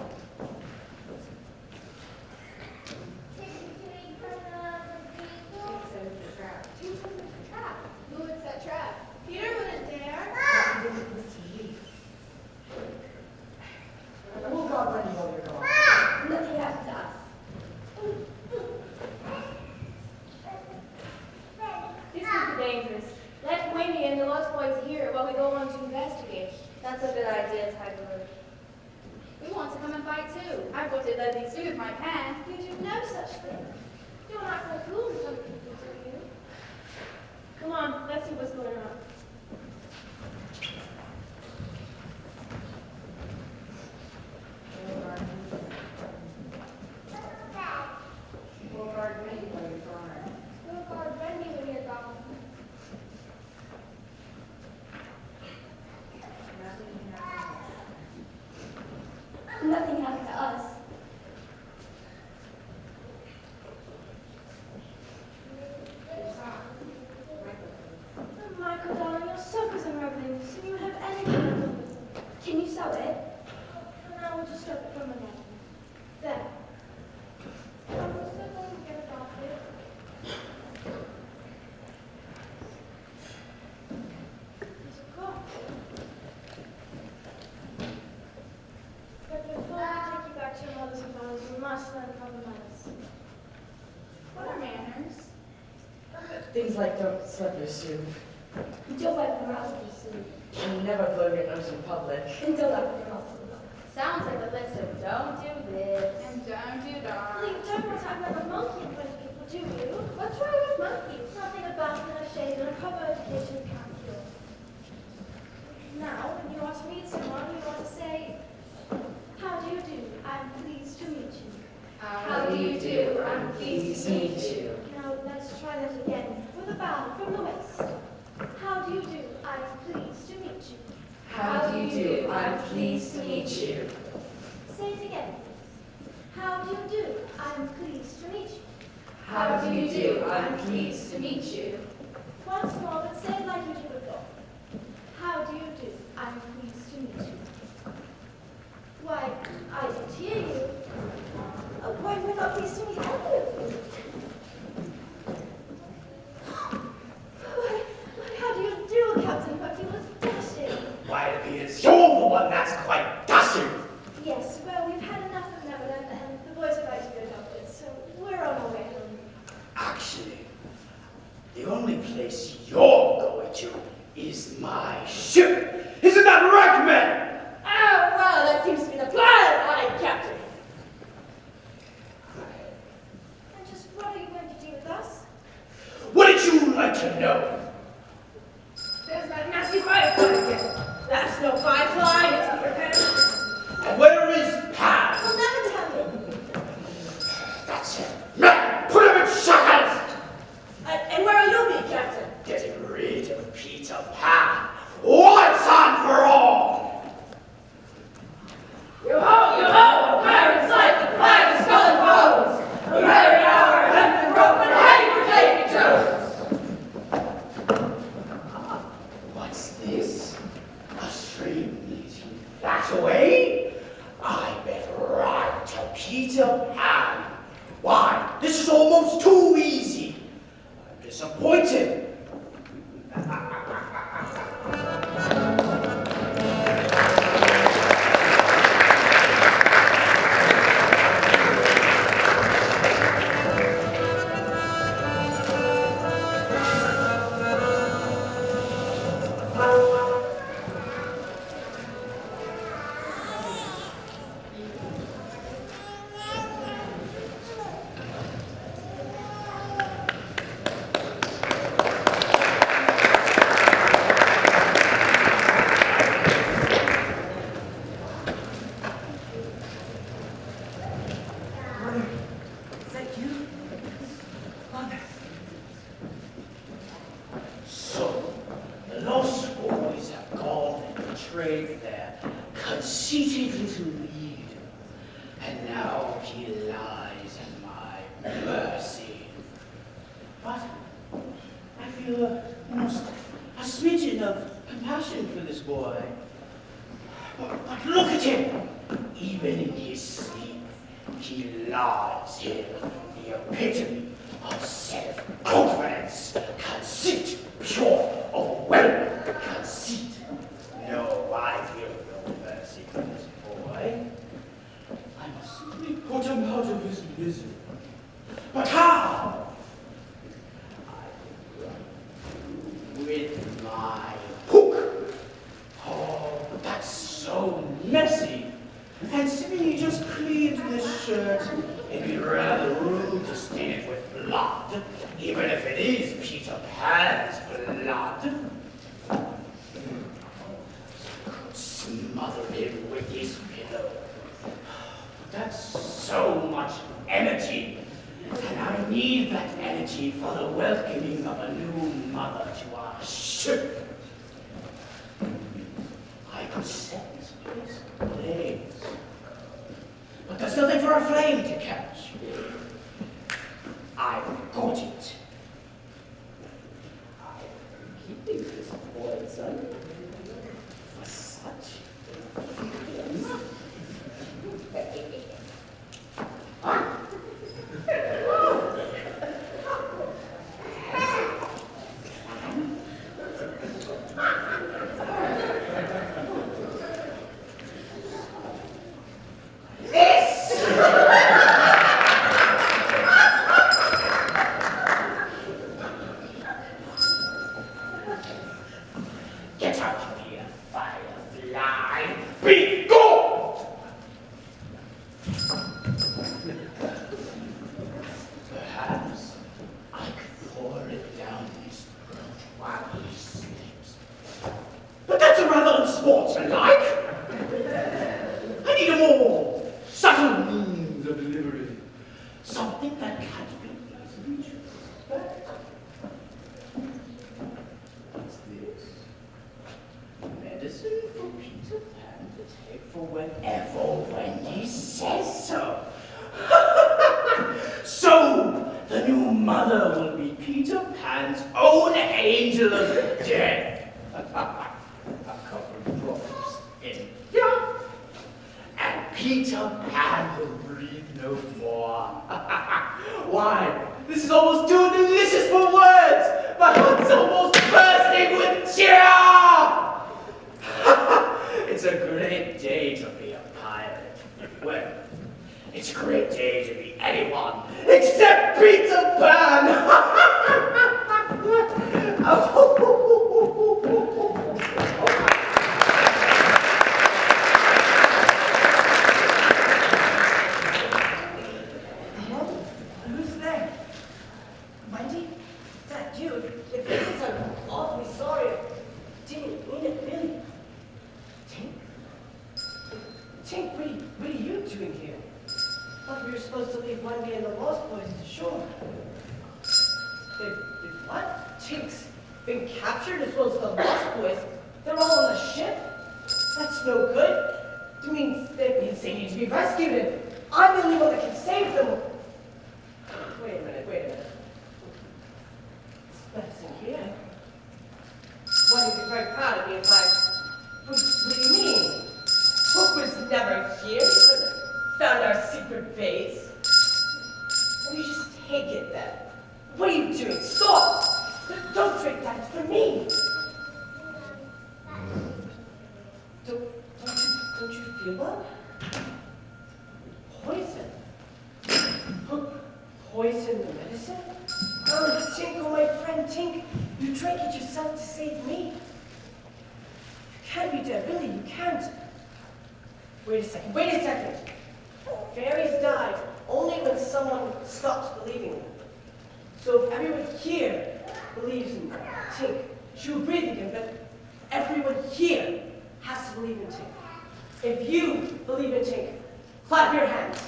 Speaker 4: Tim says it's a trap. What's that trap?
Speaker 2: Peter wouldn't dare.
Speaker 5: Oh, God, Wendy, while you're gone.
Speaker 8: Nothing happens to us. This could be dangerous. Let Wendy and the lost boys hear it while we go on to investigate. That's a good idea, Tiger.
Speaker 4: We want to come and fight too. I would have let these do if I can.
Speaker 2: You do no such thing. Don't act like fools in front of people, do you?
Speaker 8: Come on, let's see what's going on.
Speaker 4: We'll guard Wendy when you're gone.
Speaker 8: Nothing happened to us.
Speaker 2: Oh, Michael, darling, your sock is unraveling. So you have anything?
Speaker 8: Can you sew it?
Speaker 2: And now we'll just stop it from the neck. There.
Speaker 4: I'm still going to get adopted.
Speaker 2: Yes, of course. But before we take you back to your mothers and fathers, you must learn proper manners.
Speaker 4: What are manners?
Speaker 5: Things like don't slip your suit.
Speaker 8: Don't wipe your mouth with your suit.
Speaker 5: And never blow your nose in public.
Speaker 8: And don't wipe your mouth with your
Speaker 4: Sounds like a list of don't do this and don't do that.
Speaker 2: Well, you don't want to act like a monkey in front of people, do you?
Speaker 4: What's wrong with monkeys?
Speaker 2: Nothing about it, I shave education and a proper education can't cure. Now, when you want to meet someone, you want to say, how do you do? I'm pleased to meet you.
Speaker 3: How do you do? I'm pleased to meet you.
Speaker 2: Now, let's try that again with a bow from the west. How do you do? I'm pleased to meet you.
Speaker 3: How do you do? I'm pleased to meet you.
Speaker 2: Say it again, please. How do you do? I'm pleased to meet you.
Speaker 3: How do you do? I'm pleased to meet you.
Speaker 2: Once more, but say it like you did before. How do you do? I'm pleased to meet you. Why, I didn't hear you. Why, we're not pleased to meet either of you. Why, how do you do, Captain Bucky? You look dashing.
Speaker 6: Why, it appears you're the one that's quite dashing.
Speaker 2: Yes, well, we've had enough of Neverland, and the boys would like to go downwards, so we're on our way home.
Speaker 6: Actually, the only place you're going to is my ship. Isn't that right, men?
Speaker 8: Oh, well, that seems to be the plan, Aye, Captain.
Speaker 2: And just what are you going to do with us?
Speaker 6: Wouldn't you like to know?
Speaker 8: There's that nasty firefly again. That's no firefly, it's a repetitive.
Speaker 6: And where is Pam?
Speaker 2: We'll never tell you.
Speaker 6: That's it. Men, put him in shackles!
Speaker 8: And where will you be, Captain?
Speaker 6: Getting rid of Peter Pan once and for all!
Speaker 8: Yo-ho, a pirate's life with 5 skull and bones! A merry hour, hempen rope, and hang for Davy Jones!
Speaker 6: What's this? A stream leading that way? I bet right to Peter Pan. Why, this is almost too easy. I'm disappointed. So, the lost boys have gone and betrayed their conceited little leader, and now he lies at my mercy. But I feel almost a smidgen of compassion for this boy. But look at him! Even in his sleep, he lies here, the epitome of self-confidence, conceit, pure, overwhelming conceit. No, I feel no mercy for this boy. I must simply put him out of his misery. But how? With my hook. Oh, but that's so messy. And seemingly just cleaned this shirt, it'd be rather rude to stain it with blood, even if it is Peter Pan's blood. Smother him with his pillow. That's so much energy, and I need that energy for the welcoming of a new mother to our ship. I could set this place ablaze, but there's nothing for a flame to catch. I've got it. I'm keeping this poison for such a freedom. Peter Pan's own angel of death. A couple of drops in. Yeah. And Peter Pan will breathe no more. Why? This is almost too delicious for words. My heart's almost bursting with cheer. It's a great day to be a pirate. Well, it's a great day to be anyone except Peter Pan.
Speaker 5: Who's there? Wendy? Is that you? If it is, I'm awfully sorry. I didn't mean it, really. Tink? Tink, what are you doing here? I thought we were supposed to leave Wendy and the Lost Boys to shore. If what? Tink's been captured as well as the Lost Boys? They're all on a ship? That's no good. It means they need to be rescued, and I'm the only one that can save them. Wait a minute. That's in here. One would be very proud of me if I... What do you mean? Hook was never here. He could have found our secret base. Well, you just take it then. What are you doing? Stop! Don't drink that. It's for me. Don't you feel well? Poison? Poison the medicine? Oh, Tink, oh my friend Tink, you drank it yourself to save me. You can't be dead, really, you can't. Wait a second. Fairies die only when someone stops believing them. So if everyone here believes in Tink, she will breathe again, but everyone here has to believe in Tink. If you believe in Tink, clap your hands.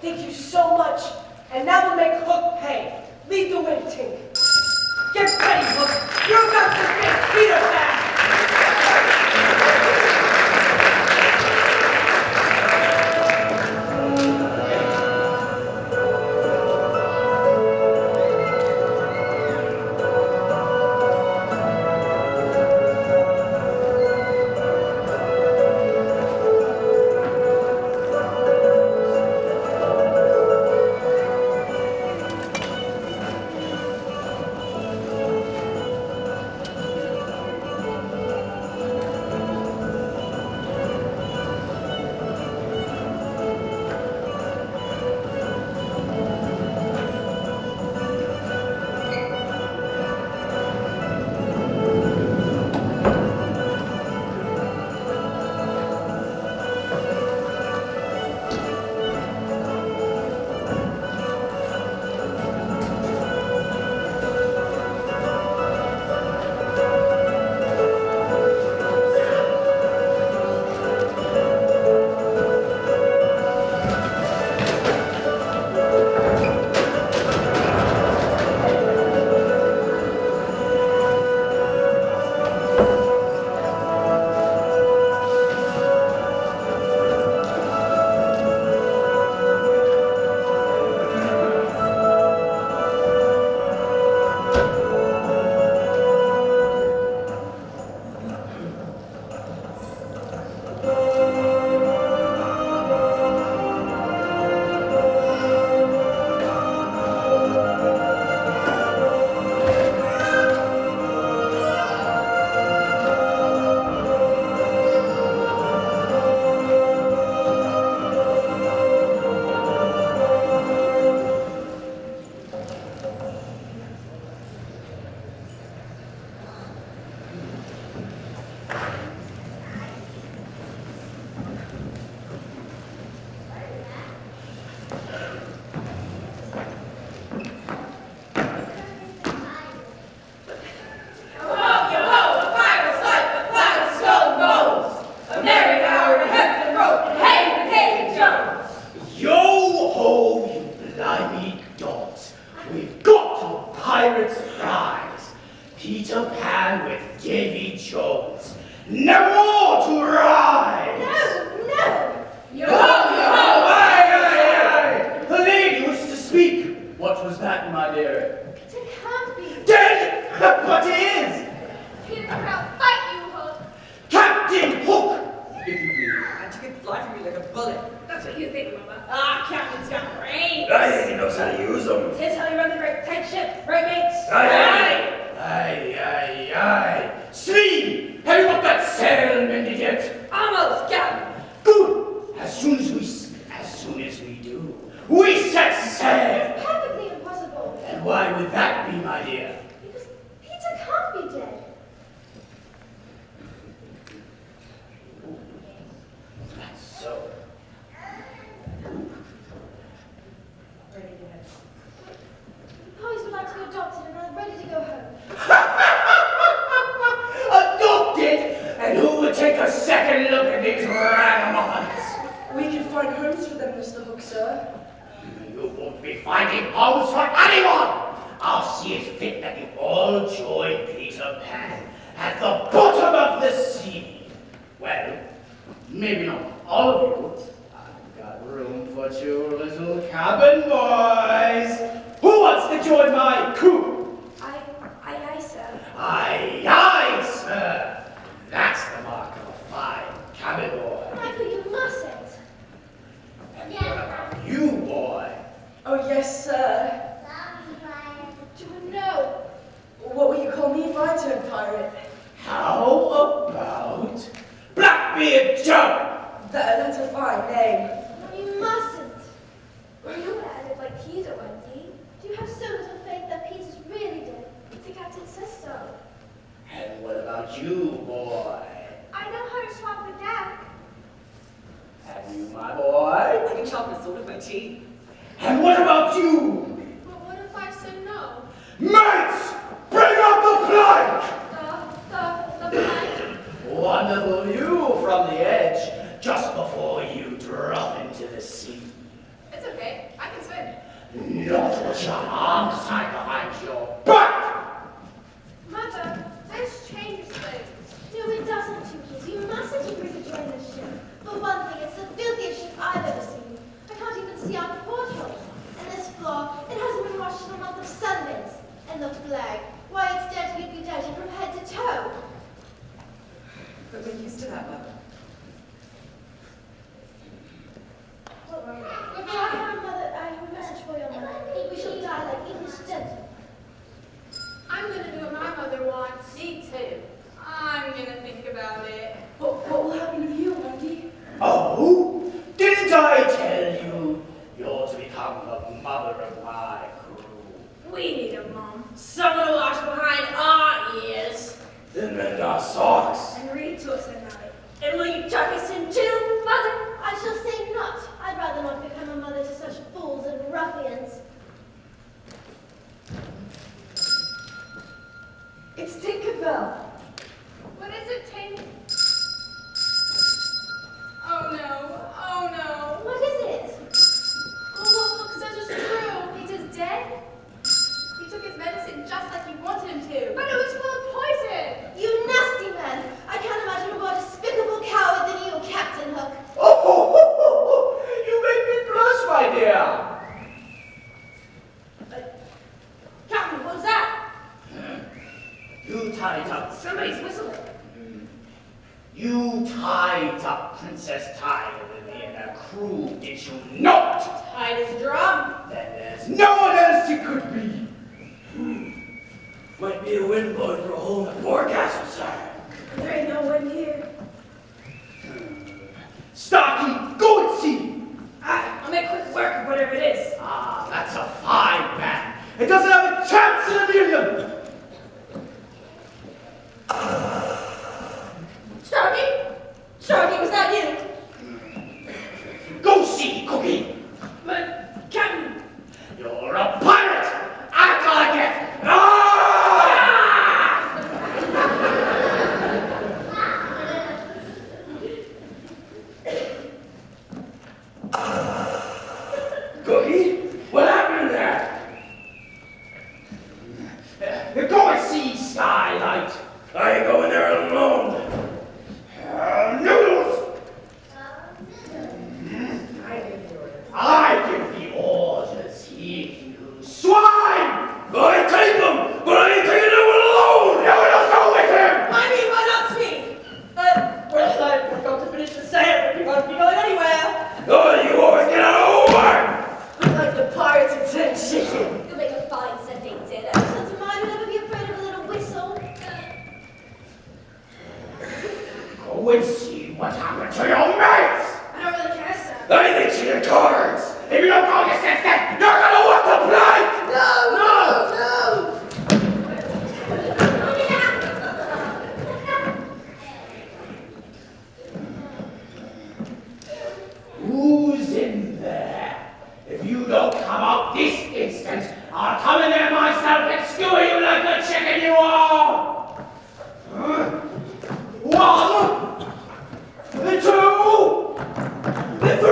Speaker 5: Thank you so much. And now we'll make Hook pay. Lead the way, Tink. Get ready, Hook. You're about to face Peter Pan.
Speaker 6: pirates rise. Peter Pan with Davy Jones. Never more to rise.
Speaker 2: No!
Speaker 6: Aye. The lady wishes to speak. What was that, my dear?
Speaker 2: Peter can't be.
Speaker 6: Dead! But he is!
Speaker 4: Peter, I'll fight you, Hook.
Speaker 6: Captain Hook! If you please.
Speaker 3: And you could fly from me like a bullet.
Speaker 8: That's what you think, Mama. Ah, Captain's got brains.
Speaker 6: I think he knows how to use them.
Speaker 8: Tis how you run the great tight ship, right, mates?
Speaker 6: Aye. See! Have you got that sail mended yet?
Speaker 8: Almost, Captain.
Speaker 6: Good! As soon as we do, we set sail!
Speaker 2: Perfectly impossible.
Speaker 6: And why would that be, my dear?
Speaker 2: Because Peter can't be dead.
Speaker 6: That's so.
Speaker 2: The boys would like to be adopted and are ready to go home.
Speaker 6: Adopted! And who would take a second look at these ragamuffins?
Speaker 3: We can find homes for them, Mr. Hook, sir.
Speaker 6: You won't be finding homes for anyone! I'll see it fit that you all join Peter Pan at the bottom of the sea. Well, maybe not all of you. I've got room for 2 little cabin boys. Who wants to join my crew?
Speaker 2: Aye, sir.
Speaker 6: Aye, sir. That's the mark of a fine cabin boy.
Speaker 2: Michael, you mustn't.
Speaker 6: And what about you, boy?
Speaker 3: Oh, yes, sir.
Speaker 2: No.
Speaker 3: What will you call me if I turn pirate?
Speaker 6: How about Blackbeard Joe?
Speaker 3: That's a fine name.
Speaker 2: No, you mustn't.
Speaker 9: You would add it like Peter, Wendy.
Speaker 2: Do you have so little faith that Peter's really dead?
Speaker 9: The captain says so.
Speaker 6: And what about you, boy?
Speaker 4: I know how to swap the deck.
Speaker 6: And you, my boy?
Speaker 3: I can chop a sword with my teeth.
Speaker 6: And what about you?
Speaker 4: But what if I say no?
Speaker 6: Mates! Bring up the plank!
Speaker 4: The plank?
Speaker 6: Wonderful view from the edge, just before you drop into the sea.
Speaker 4: It's okay. I can swim.
Speaker 6: Not with your arms tied behind your back!
Speaker 4: Mother, this changes things.
Speaker 2: No, it doesn't, Tukis. You mustn't agree to join this ship. For one thing, it's the filthiest ship I've ever seen. I can't even see out the portholes. And this floor, it hasn't been washed in a month of Sundays. And the flag, why, it's dirty from head to toe.
Speaker 3: But we're used to that, Mother.
Speaker 2: Well, I have a message for your mother. We shall die like English gentlemen.
Speaker 4: I'm gonna do what my mother wants. Me too. I'm gonna think about it.
Speaker 3: What will happen to you, Wendy?
Speaker 6: Oh, didn't I tell you you're to become the mother of my crew?
Speaker 8: We need a mom. Someone to wash behind our ears.
Speaker 6: Then mend our socks.
Speaker 8: And read to us at night. And will you tuck us in too, Mother?
Speaker 2: I shall say not. I'd rather not become a mother to such fools and ruffians.
Speaker 3: It's Tinkerbell.
Speaker 4: What is it, Tink? Oh no.
Speaker 2: What is it?
Speaker 4: Oh, look, says it's true. Peter's dead? He took his medicine just like you wanted him to. But it was full of poison.
Speaker 2: You nasty man! I can't imagine a more despicable coward than you, Captain Hook.
Speaker 6: Oh, you make me blush, my dear.
Speaker 8: Captain, what was that?
Speaker 6: You tied up.
Speaker 8: Somebody's whistling.
Speaker 6: You tied up Princess Tiger with me and her crew, did you not?
Speaker 8: Tied as a drum.
Speaker 6: Then there's no one else it could be.
Speaker 7: Might be a wind blowing through a hole in the forecastle, sir.
Speaker 3: There ain't no wind here.
Speaker 6: Starkey, go and see.
Speaker 8: I'll make quick work of whatever it is.
Speaker 6: Ah, that's a fine man. It doesn't have a chance in a million.
Speaker 8: Starkey, was that you?
Speaker 6: Go see, Cookie.
Speaker 8: But, Captain,
Speaker 6: You're a pirate. Act like it. Ah! Cookie, what happened there? your cards. If you don't go your sense, then you're gonna walk the plank.
Speaker 5: No.
Speaker 6: Who's in there? If you don't come out this instant, I'll come in there myself and skewer you like the chicken you are! 1, the 2, the 3!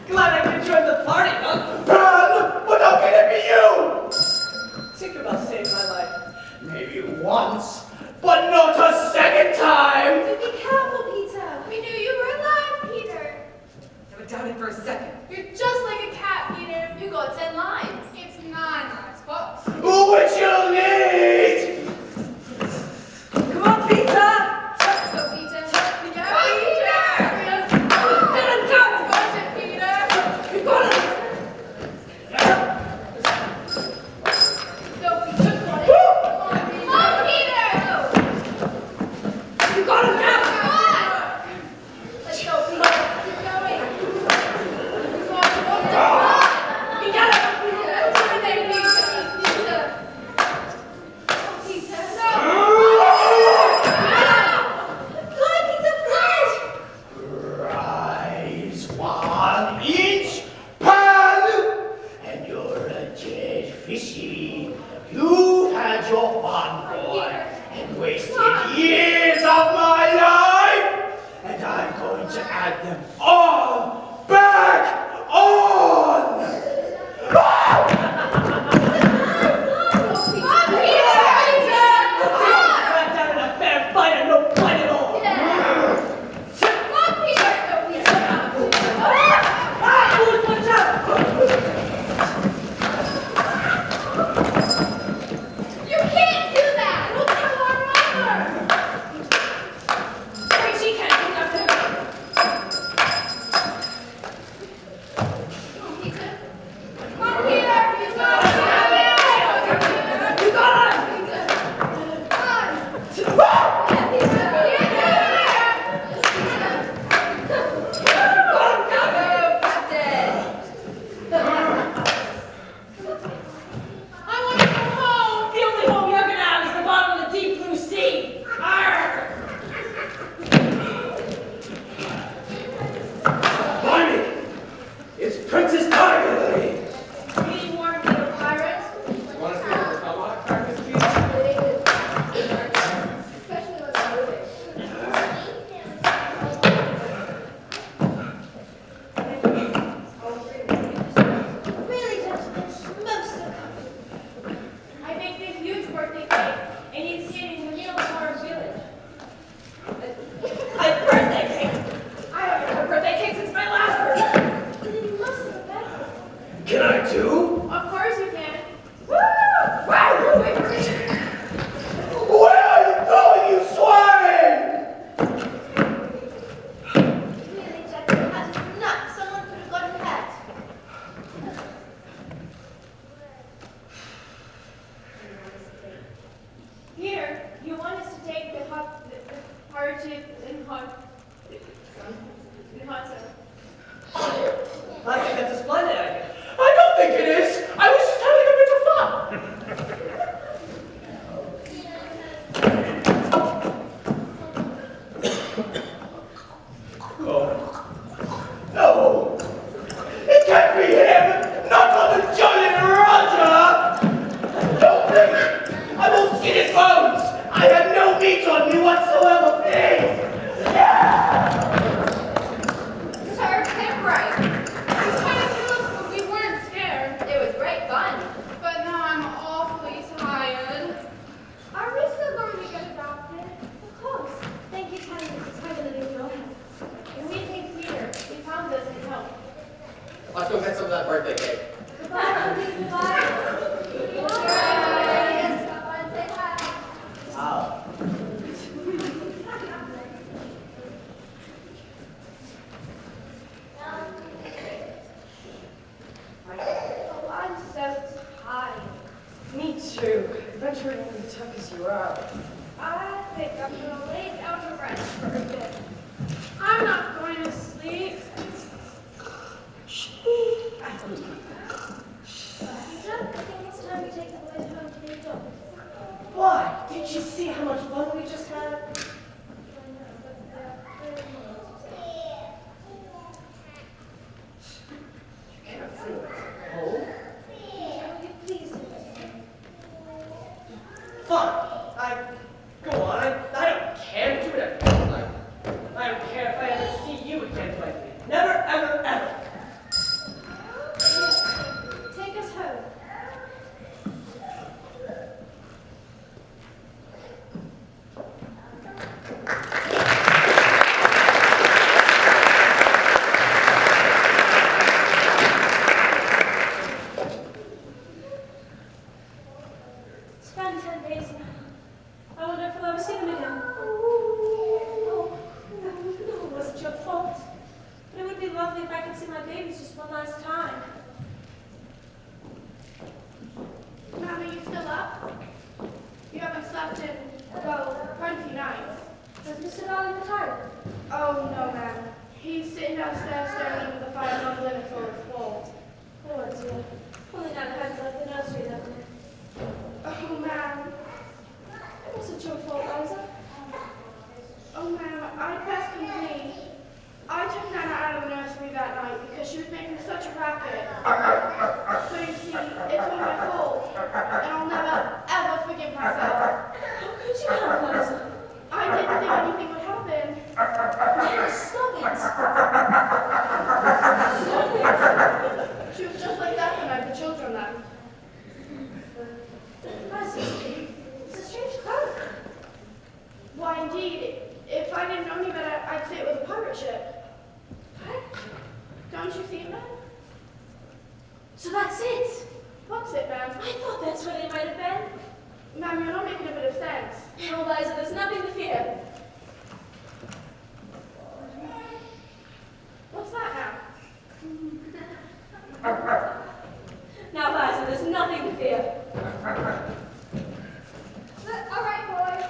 Speaker 5: Glad I could join the party, huh?
Speaker 6: Ben, but how can it be you?
Speaker 5: Think about saving my life.
Speaker 6: Maybe once, but not a second time!
Speaker 4: Be careful, Peter. We knew you were alive, Peter.
Speaker 3: Never doubted for a second.
Speaker 4: You're just like a cat, Peter. You got 10 lives. It's 9 lives, but...
Speaker 6: Which you'll need!
Speaker 5: Come on, Peter!
Speaker 4: Go, Peter.
Speaker 8: Peter!
Speaker 4: Get him, go! Got it, Peter.
Speaker 8: You got it!
Speaker 4: Go, Peter. Got it. Come on, Peter.
Speaker 8: You got him now!
Speaker 4: Come on. Let's go, Peter. Keep going. Come on, come on.
Speaker 8: You got it!
Speaker 4: Peter. Peter. Peter. No. Fly, Peter, fly.
Speaker 6: Rise 1 inch, Pan! And you're a dead fishy. You've had your fun, boy, and wasted years of my life, and I'm going to add them all back on!
Speaker 5: Back down in a fair fight and no fight at all.
Speaker 4: You can't do that! It'll kill our mother!
Speaker 8: Wait, she can't do nothing.
Speaker 4: Come on, Peter! You got it!
Speaker 8: You got it!
Speaker 4: I want to go home!
Speaker 8: The only home you're gonna have is the bottom of the deep blue sea. Arr!
Speaker 6: Blimey! It's Princess Tiger Lily!
Speaker 4: We weren't little pirates.
Speaker 6: Want to see what a lot of crackers do?
Speaker 4: Especially when they're moving.
Speaker 2: Really, gentlemen, most uncomfortable.
Speaker 8: I baked this huge birthday cake, and you see it in the middle of our village. A birthday cake! I haven't had a birthday cake since my last birthday.
Speaker 2: Then you must have a better.
Speaker 6: Can I too?
Speaker 4: Of course you can.
Speaker 6: Where are you going, you swine?
Speaker 2: Really, gentlemen, that is nuts. Someone could have gotten hurt.
Speaker 4: Peter, you want us to take the hardship and hot tub.
Speaker 5: I think that's a splendid idea.
Speaker 6: I don't think it is. I was just having a bit of fun. Oh. No. It can't be him. Not on the Jolly Roger. Don't think. I'm all skin and bones. I have no meat on me whatsoever, please.
Speaker 4: Serves him right. He tried to kill us, but we weren't scared. It was great fun. But now I'm awfully tired. Are we still going to get adopted?
Speaker 2: Of course. Thank you, Tiger Lily, for your help.
Speaker 4: And we thank Peter. He found us and helped.
Speaker 7: Let's go get some of that birthday cake.
Speaker 2: Goodbye, Lily. Goodbye.
Speaker 4: Yes, stop and say hi.
Speaker 5: Wow.
Speaker 4: Oh, I'm so tired.
Speaker 5: Me too. Venturing into the tuck as you are.
Speaker 4: I think I'm going to lay down to rest for a bit. I'm not going to sleep.
Speaker 2: my babies just one last time.
Speaker 4: Mom, are you still up? You haven't slept in, well, quite a few nights.
Speaker 2: Has Mr. Darling retired?
Speaker 4: Oh, no, ma'am. He's sitting downstairs staring into the fire on the living floor full.
Speaker 2: Oh, dear. Only now the heads left the nursery that way.
Speaker 4: Oh, ma'am.
Speaker 2: It wasn't your fault, Liza.
Speaker 4: Oh, ma'am, I best complain. I took Nana out of the nursery that night because she was making such a racket. So you see, it's all my fault. And I'll never, ever forgive myself.
Speaker 2: How could you have, Liza?
Speaker 4: I didn't think anything would happen.
Speaker 2: Nana, stop it.
Speaker 4: She was just like that when I had the children then.
Speaker 2: Liza, it's a strange cloud.
Speaker 4: Why, indeed, if I didn't know any better, I'd say it was a pirate ship.
Speaker 2: What?
Speaker 4: Don't you see it, ma'am?
Speaker 2: So that's it?
Speaker 4: What's it, ma'am?
Speaker 2: I thought that's where they might have been.
Speaker 4: Ma'am, you're not making a bit of sense.
Speaker 2: No, Liza, there's nothing to fear.
Speaker 4: What's that
Speaker 2: Now, Liza, there's nothing to fear.
Speaker 4: All right, boys.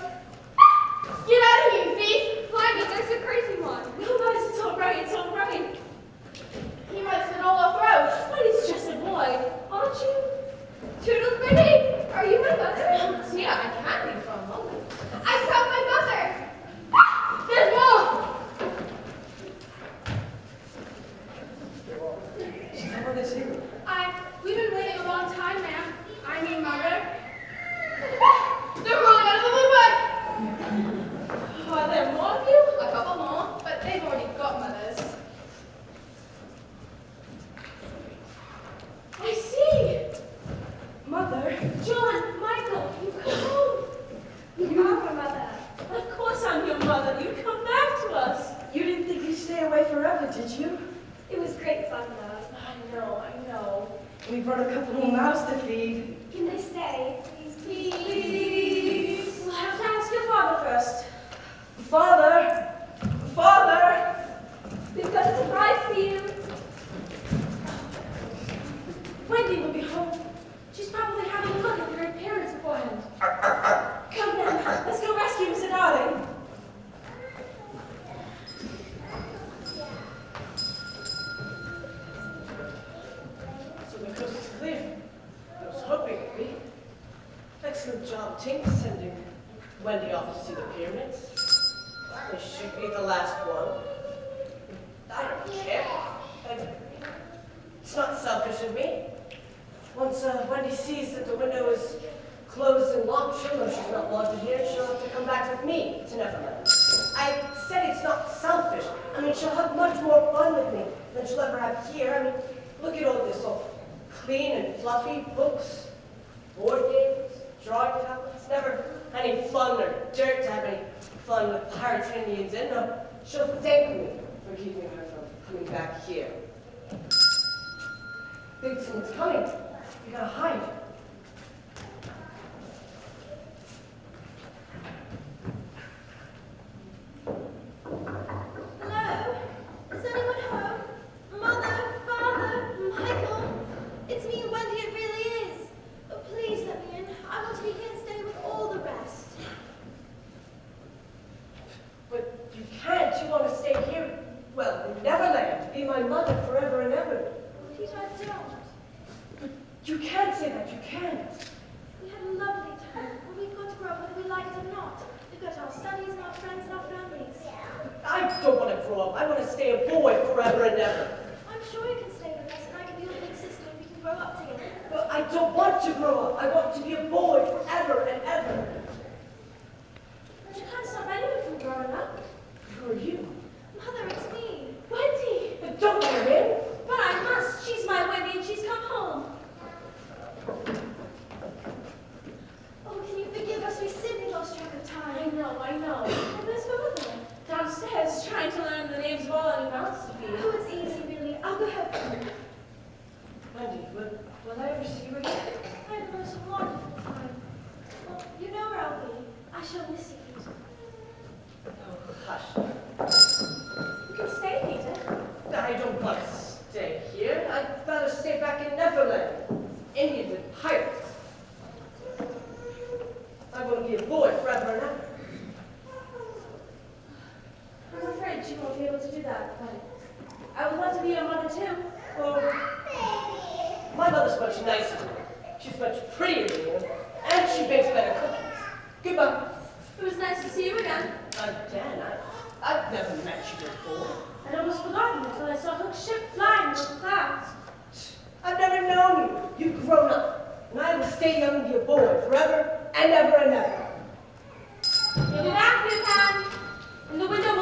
Speaker 4: Get out of here, you thief! Blimey, there's a crazy one.
Speaker 2: No, Liza, it's all right, it's all right.
Speaker 4: He might have all our throats.
Speaker 2: But he's just a boy, aren't you?
Speaker 4: Toodles, baby! Are you my mother?
Speaker 3: Yeah, I can be for a moment.
Speaker 4: I saw my mother! Ah, there's more! We've been waiting a long time, ma'am. I mean, mother. Ah, they're rolling out of the woodwork!
Speaker 2: Are there more of you?
Speaker 4: A couple more, but they've already got mothers.
Speaker 2: I see. Mother, John, Michael, you've come home.
Speaker 9: You are my mother.
Speaker 2: Of course I'm your mother. You come back to us.
Speaker 5: You didn't think you'd stay away forever, did you?
Speaker 9: It was great fun, though.
Speaker 2: I know.
Speaker 5: We brought a couple more mouths to feed.
Speaker 9: Can they stay? Please,
Speaker 2: Please. We'll have to ask your father first.
Speaker 5: Father! Father!
Speaker 9: We've got a surprise for you.
Speaker 2: Wendy will be home. She's probably having a look at her parents beforehand. Come then, let's go rescue Mr. Darling.
Speaker 5: So the coast is clear. I was hoping it'd be. Excellent job, Tink, sending Wendy off to see the pyramids. This should be the last one. I don't care. It's not selfish of me. Once Wendy sees that the window is closed and locked, she'll know she's not wanted here. She'll have to come back with me to Neverland. I said it's not selfish. I mean, she'll have much more fun with me than she'll ever have here. I mean, look at all this, all clean and fluffy books, board games, drawing tablets. Never any fun or dirt to have any fun with pirates and Indians in. No, she'll thank me for keeping her from coming back here. Think someone's coming. You gotta hide.
Speaker 9: Hello? Is anyone home? Mother, Father, Michael? It's me, Wendy, it really is. Oh, please let me in. I want to be here and stay with all the rest.
Speaker 5: But you can't. You want to stay here. Well, in Neverland. Be my mother forever and ever.
Speaker 9: Peter, I don't.
Speaker 5: You can't say that. You can't.
Speaker 9: We had a lovely time, and we've got to grow up whether we like it or not. We've got our studies and our friends and our families.
Speaker 5: I don't want to grow up. I want to stay a boy forever and ever.
Speaker 9: I'm sure you can stay with us, and I can be your big sister, and we can grow up together.
Speaker 5: But I don't want to grow up. I want to be a boy forever and ever.
Speaker 2: But you can't stop anyone from growing up.
Speaker 5: Who are you?
Speaker 9: Mother, it's me.
Speaker 2: Wendy!
Speaker 5: But don't let her in.
Speaker 2: But I must. She's my Wendy and she's come home.
Speaker 9: Oh, can you forgive us? We simply lost track of time.
Speaker 2: I know.
Speaker 9: And where's Father?
Speaker 2: Downstairs, trying to learn the names of all our new mouths to feed.
Speaker 9: Oh, it's easy, really. I'll go help you.
Speaker 5: Wendy, will I ever see you again?
Speaker 9: I had the most wonderful time. Well, you know where I'll be. I shall miss you, Peter.
Speaker 5: Oh, hush.
Speaker 2: You can stay, Peter.
Speaker 5: I don't want to stay. Neverland, Indians and pirates. I want to be a boy forever and ever.
Speaker 2: I'm afraid you won't be able to do that, but I would love to be your mother too.
Speaker 5: Oh, my mother's much nicer than me. She's much prettier than you, and she bakes better cookies. Goodbye.
Speaker 2: It was nice to see you again.
Speaker 5: Again, I've never met you before.
Speaker 2: I'd almost forgotten until I saw Hook's ship flying over the clouds.
Speaker 5: I've never known you. You've grown up, and I will stay young and be a boy forever and ever and ever.
Speaker 2: You'll be back, Bedtime, and the window